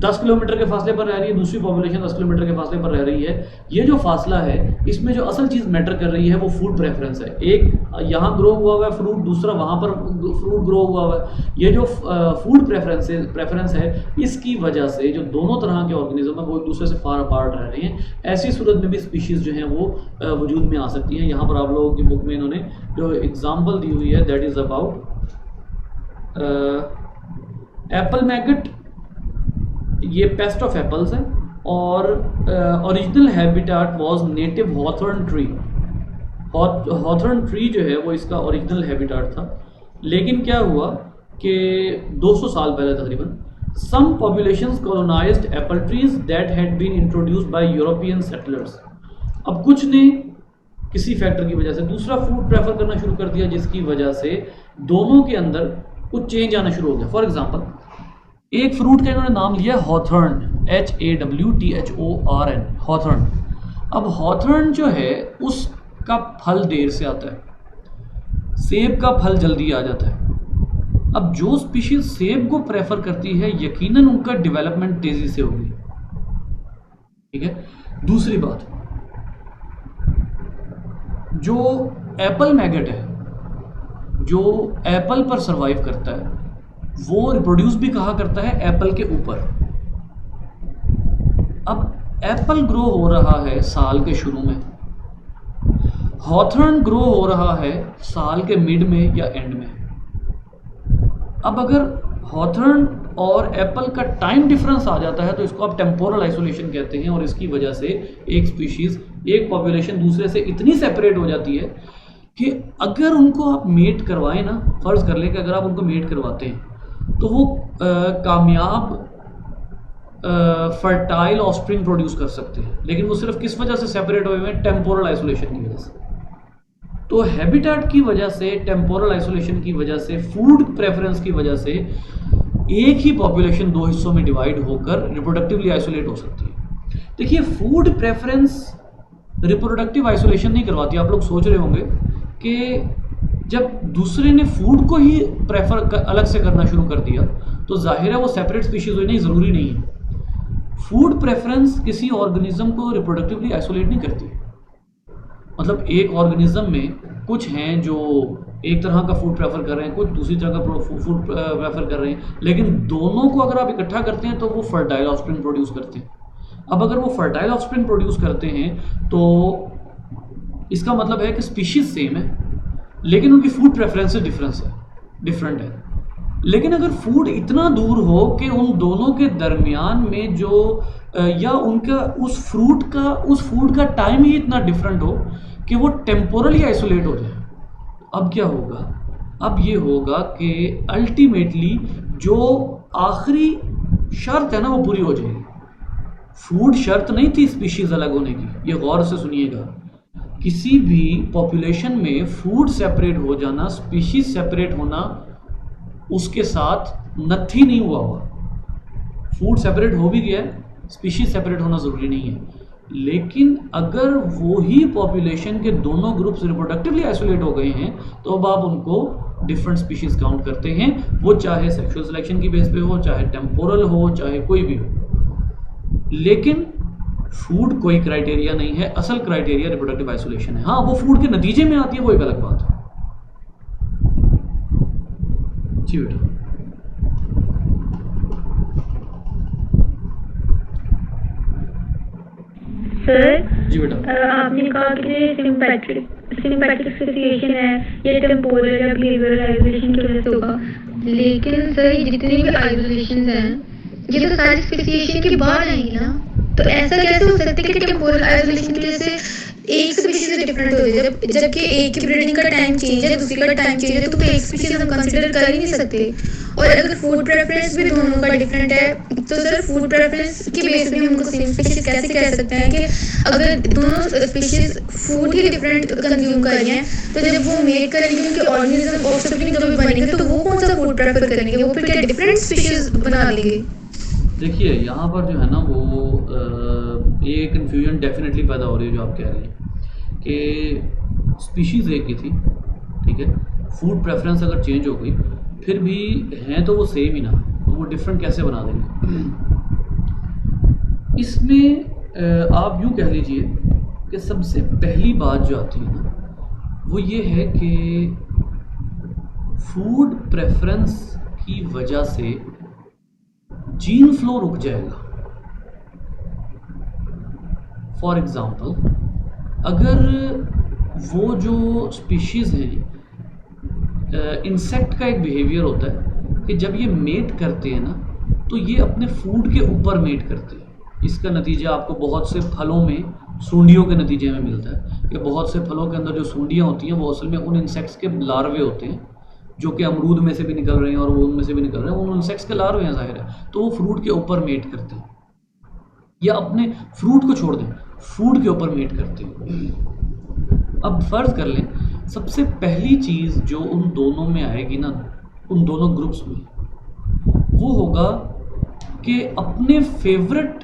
10 किलोमीटर के फासले पर रह रही है, दूसरी पॉपुलेशन 10 किलोमीटर के फासले पर रह रही है। ये जो फासला है, इसमें जो असल चीज़ मैटर कर रही है वो फूड प्रेफरेंस है। एक यहाँ ग्रो हुआ है फ्रूट, दूसरा वहाँ पर फ्रूट ग्रो हुआ है। ये जो फूड प्रेफरेंस है, इसकी वजह से जो दोनों तरह के ऑर्गेनिज्म है वो एक दूसरे से फार अपार्ट रह रहे हैं। ऐसी सूरत में भी स्पीशीज़ जो हैं वो वजूद में आ सकती हैं। यहाँ पर आप लोगों की बुक में इन्होंने जो एग्जाम्पल दी हुई है, that is about Apple maggot, ये पेस्ट ऑफ एप्पल्स है, और original habitat was native Hawthorne tree. Hawthorne tree जो है वो इसका ओरिजिनल हैबिटाट था, लेकिन क्या हुआ कि 200 साल पहले तकरीबन some populations colonised apple trees that had been introduced by European settlers. अब कुछ ने किसी फैक्टर की वजह से दूसरा फूड प्रेफर करना शुरू कर दिया, जिसकी वजह से दोनों के अंदर कुछ चेंज आना शुरू हो गया। फॉर एग्जाम्पल, एक फ्रूट का इन्होंने नाम लिया हॉथॉर्न, HAWTHORN, हॉथॉर्न। अब हॉथॉर्न जो है उसका फल देर से आता है, सेब का फल जल्दी आ जाता है। अब जो स्पीशीज सेब को प्रेफर करती है, यकीनन उनका डेवलपमेंट तेजी से होगी, ठीक है। दूसरी बात, जो एप्पल मैगट है, जो एप्पल पर सरवाइव करता है, वो रिप्रोड्यूस भी कहा करता है एप्पल के ऊपर। अब एप्पल ग्रो हो रहा है साल के शुरू में, हॉथर्न ग्रो हो रहा है साल के मिड में या एंड में। अब अगर हॉथर्न और एप्पल का टाइम डिफरेंस आ जाता है तो इसको आप टेम्पोरल आइसोलेशन कहते हैं, और इसकी वजह से एक स्पीशीज, एक पॉपुलेशन दूसरे से इतनी सेपरेट हो जाती है कि अगर उनको आप मेट करवाएं ना, फर्ज कर लें कि अगर आप उनको मेट करवाते हैं तो वो कामयाब फर्टाइल ऑफस्प्रिंग प्रोड्यूस कर सकते हैं, लेकिन वो सिर्फ किस वजह से सेपरेट हुए हैं? टेम्पोरल आइसोलेशन की वजह से। तो हैबिटेट की वजह से, टेम्पोरल आइसोलेशन की वजह से, फूड प्रेफरेंस की वजह से एक ही पॉपुलेशन दो हिस्सों में डिवाइड होकर रिप्रोडक्टिवली आइसोलेट हो सकती है। देखिए, फूड प्रेफरेंस रिप्रोडक्टिव आइसोलेशन नहीं करवाती। आप लोग सोच रहे होंगे कि जब दूसरे ने फूड को ही प्रेफर अलग से करना शुरू कर दिया तो जाहिर है वो सेपरेट स्पीशीज हुई, नहीं, ज़रूरी नहीं है। फूड प्रेफरेंस किसी ऑर्गेनिज्म को रिप्रोडक्टिवली आइसोलेट नहीं करती। मतलब एक ऑर्गेनिज्म में कुछ हैं जो एक तरह का फूड प्रेफर कर रहे हैं, कुछ दूसरी तरह का फूड प्रेफर कर रहे हैं, लेकिन दोनों को अगर आप इकट्ठा करते हैं तो वो फर्टाइल ऑफस्प्रिंग प्रोड्यूस करते हैं। अब अगर वो फर्टाइल ऑफस्प्रिंग प्रोड्यूस करते हैं तो इसका मतलब है कि स्पीशीज सेम है, लेकिन उनकी फूड प्रेफरेंसेस डिफरेंट है। लेकिन अगर फूड इतना दूर हो कि उन दोनों के दरमियान में जो या उनका उस फूड का टाइम ही इतना डिफरेंट हो कि वो टेम्पोरली आइसोलेट हो जाए, अब क्या होगा? अब ये होगा कि अल्टीमेटली जो आखिरी शर्त है ना वो पूरी हो जाएगी। फूड शर्त नहीं थी स्पीशीज अलग होने की, ये गौर से सुनिएगा। किसी भी पॉपुलेशन में फूड सेपरेट हो जाना, स्पीशीज सेपरेट होना, उसके साथ नथी नहीं हुआ हुआ। फूड सेपरेट हो भी गया, स्पीशीज सेपरेट होना ज़रूरी नहीं है। लेकिन अगर वो ही पॉपुलेशन के दोनों ग्रुप्स रिप्रोडक्टिवली आइसोलेट हो गए हैं तो अब आप उनको डिफरेंट स्पीशीज काउंट करते हैं, वो चाहे सेक्सुअल सिलेक्शन की बेस पे हो, चाहे टेम्पोरल हो, चाहे कोई भी हो। लेकिन फूड कोई क्राइटेरिया नहीं है, असल क्राइटेरिया रिप्रोडक्टिव आइसोलेशन है। हाँ, वो फूड के नतीजे में आती है, वो एक अलग बात है। जी बेटा। सर जी बेटा। आपने कहा कि सिम्पैथेटिक सिचुएशन है या टेम्पोरल या बिहेवियरल आइसोलेशन की वजह से होगा, लेकिन सर ये जितनी भी आइसोलेशन हैं ये तो सारी स्पेसिएशन के बाद आएंगी ना, तो ऐसा कैसे हो सकता है कि टेम्पोरल आइसोलेशन की वजह से एक स्पीशीज से डिफरेंट हो जाए? जबकि एक की ब्रीडिंग का टाइम चेंज है, दूसरी का टाइम चेंज है, तो एक स्पीशीज हम कंसिडर कर ही नहीं सकते। और अगर फूड प्रेफरेंस भी दोनों का डिफरेंट है तो सर फूड प्रेफरेंस की बेस पे हम उनको सेम स्पीशीज कैसे कह सकते हैं? कि अगर दोनों स्पीशीज फूड ही डिफरेंट कंज्यूम कर रही हैं तो जब वो मेट करेंगे, उनके ऑर्गेनिज्म ऑफस्प्रिंग कभी बनेंगे तो वो कौन सा फूड प्रेफर करेंगे? वो फिर क्या डिफरेंट स्पीशीज बना लेंगे? देखिए, यहाँ पर जो है ना वो ये कन्फ्यूजन डेफिनेटली पैदा हो रही है जो आप कह रहे हैं कि स्पीशीज़ एक ही थी, ठीक है, फूड प्रेफरेंस अगर चेंज हो गई फिर भी हैं तो वो सेम ही ना, तो वो डिफरेंट कैसे बना देंगे? इसमें आप यूँ कह लीजिए कि सबसे पहली बात जो आती है ना वो ये है कि फूड प्रेफरेंस की वजह से जीन फ्लो रुक जाएगा। फॉर एग्ज़ाम्पल, अगर वो जो स्पीशीज़ हैं, इंसेक्ट का एक बिहेवियर होता है कि जब ये मेट करते हैं ना तो ये अपने फूड के ऊपर मेट करते हैं। इसका नतीजा आपको बहुत से फलों में सूंडियों के नतीजे में मिलता है कि बहुत से फलों के अंदर जो सूंडियाँ होती हैं वो असल में उन इंसेक्ट्स के लार्वे होते हैं जो कि अमरूद में से भी निकल रहे हैं और वो उनमें से भी निकल रहे हैं, उन इंसेक्ट्स के लार्वे हैं ज़ाहिर है, तो वो फ्रूट के ऊपर मेट करते हैं, या अपने फ्रूट को छोड़ दें, फूड के ऊपर मेट करते हैं। अब फ़र्ज़ कर लें सबसे पहली चीज़ जो उन दोनों में आएगी ना, उन दोनों ग्रुप्स में, वो होगा कि अपने फेवरेट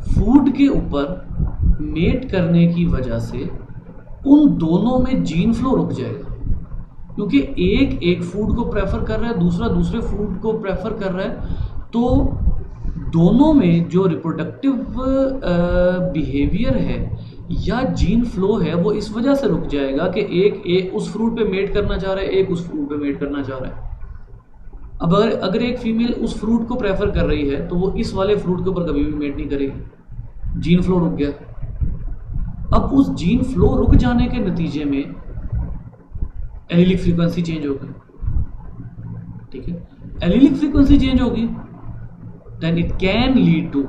फूड के ऊपर मेट करने की वजह से उन दोनों में जीन फ्लो रुक जाएगा, क्योंकि एक फूड को प्रेफर कर रहा है, दूसरा दूसरे फूड को प्रेफर कर रहा है, तो दोनों में जो रिप्रोडक्टिव बिहेवियर है या जीन फ्लो है वो इस वजह से रुक जाएगा कि एक उस फ्रूट पे मेट करना चाह रहा है, एक उस फ्रूट पे मेट करना चाह रहा है। अब अगर एक फीमेल उस फ्रूट को प्रेफर कर रही है तो वो इस वाले फ्रूट के ऊपर कभी भी मेट नहीं करेगी, जीन फ्लो रुक गया। अब उस जीन फ्लो रुक जाने के नतीजे में एलीलिक फ्रीक्वेंसी चेंज होगी, ठीक है। एलीलिक फ्रीक्वेंसी चेंज होगी, then it can lead to,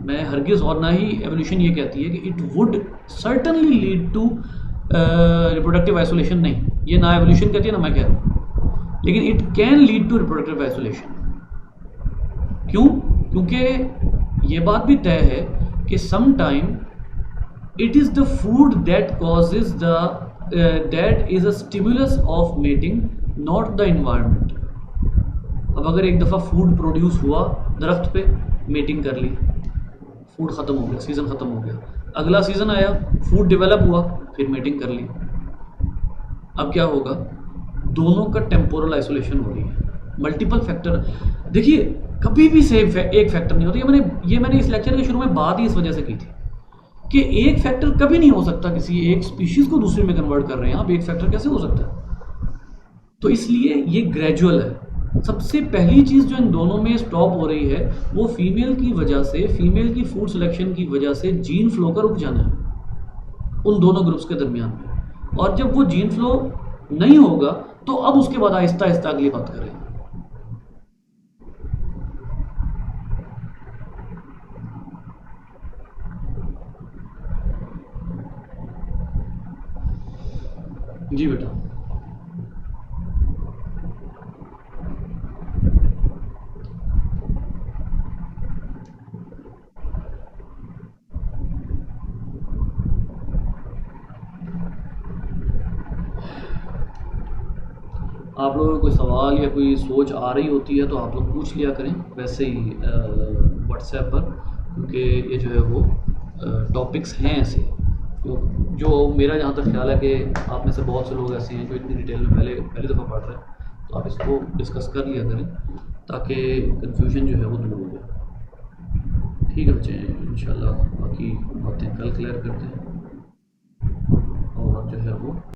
मैं हरगिज और ना ही एवोल्यूशन ये कहती है कि it would certainly lead to reproductive isolation, नहीं, ये ना एवोल्यूशन कहती है ना मैं कह रहा हूँ, लेकिन it can lead to reproductive isolation. क्यों? क्योंकि ये बात भी तय है कि some time it is the food that causes the that is a stimulus of mating, not the environment। अब अगर एक दफ़ा फूड प्रोड्यूस हुआ दरख्त पे, मेटिंग कर ली, फूड ख़त्म हो गया, सीज़न ख़त्म हो गया, अगला सीज़न आया, फूड डेवलप हुआ, फिर मेटिंग कर ली। अब क्या होगा? दोनों का टेम्पोरल आइसोलेशन हो रही है। मल्टीपल फैक्टर, देखिए कभी भी सेम एक फैक्टर नहीं होता। ये मैंने इस लेक्चर के शुरू में बात ही इस वजह से की थी कि एक फैक्टर कभी नहीं हो सकता, किसी एक स्पीशीज को दूसरे में कन्वर्ट कर रहे हैं आप, एक फैक्टर कैसे हो सकता है? तो इसलिए ये ग्रेजुअल है। सबसे पहली चीज़ जो इन दोनों में स्टॉप हो रही है वो फीमेल की वजह से, फीमेल की फूड सिलेक्शन की वजह से जीन फ्लो का रुक जाना है उन दोनों ग्रुप्स के दरमियान में। और जब वो जीन फ्लो नहीं होगा तो अब उसके बाद आहिस्ता आहिस्ता अगली बात करें। जी बेटा, आप लोगों को कोई सवाल या कोई सोच आ रही होती है तो आप लोग पूछ लिया करें वैसे ही व्हाट्सएप पर, क्योंकि ये जो है वो टॉपिक्स हैं ऐसे जो मेरा जहाँ तक ख्याल है कि आप में से बहुत से लोग ऐसे हैं जो इतनी डिटेल में पहली दफ़ा पढ़ रहे हैं, तो आप इसको डिस्कस कर लिया करें ताकि कन्फ्यूजन जो है वो दूर हो जाए। ठीक है बच्चे, इंशाल्लाह बाकी बातें कल क्लियर करते हैं और जो है वो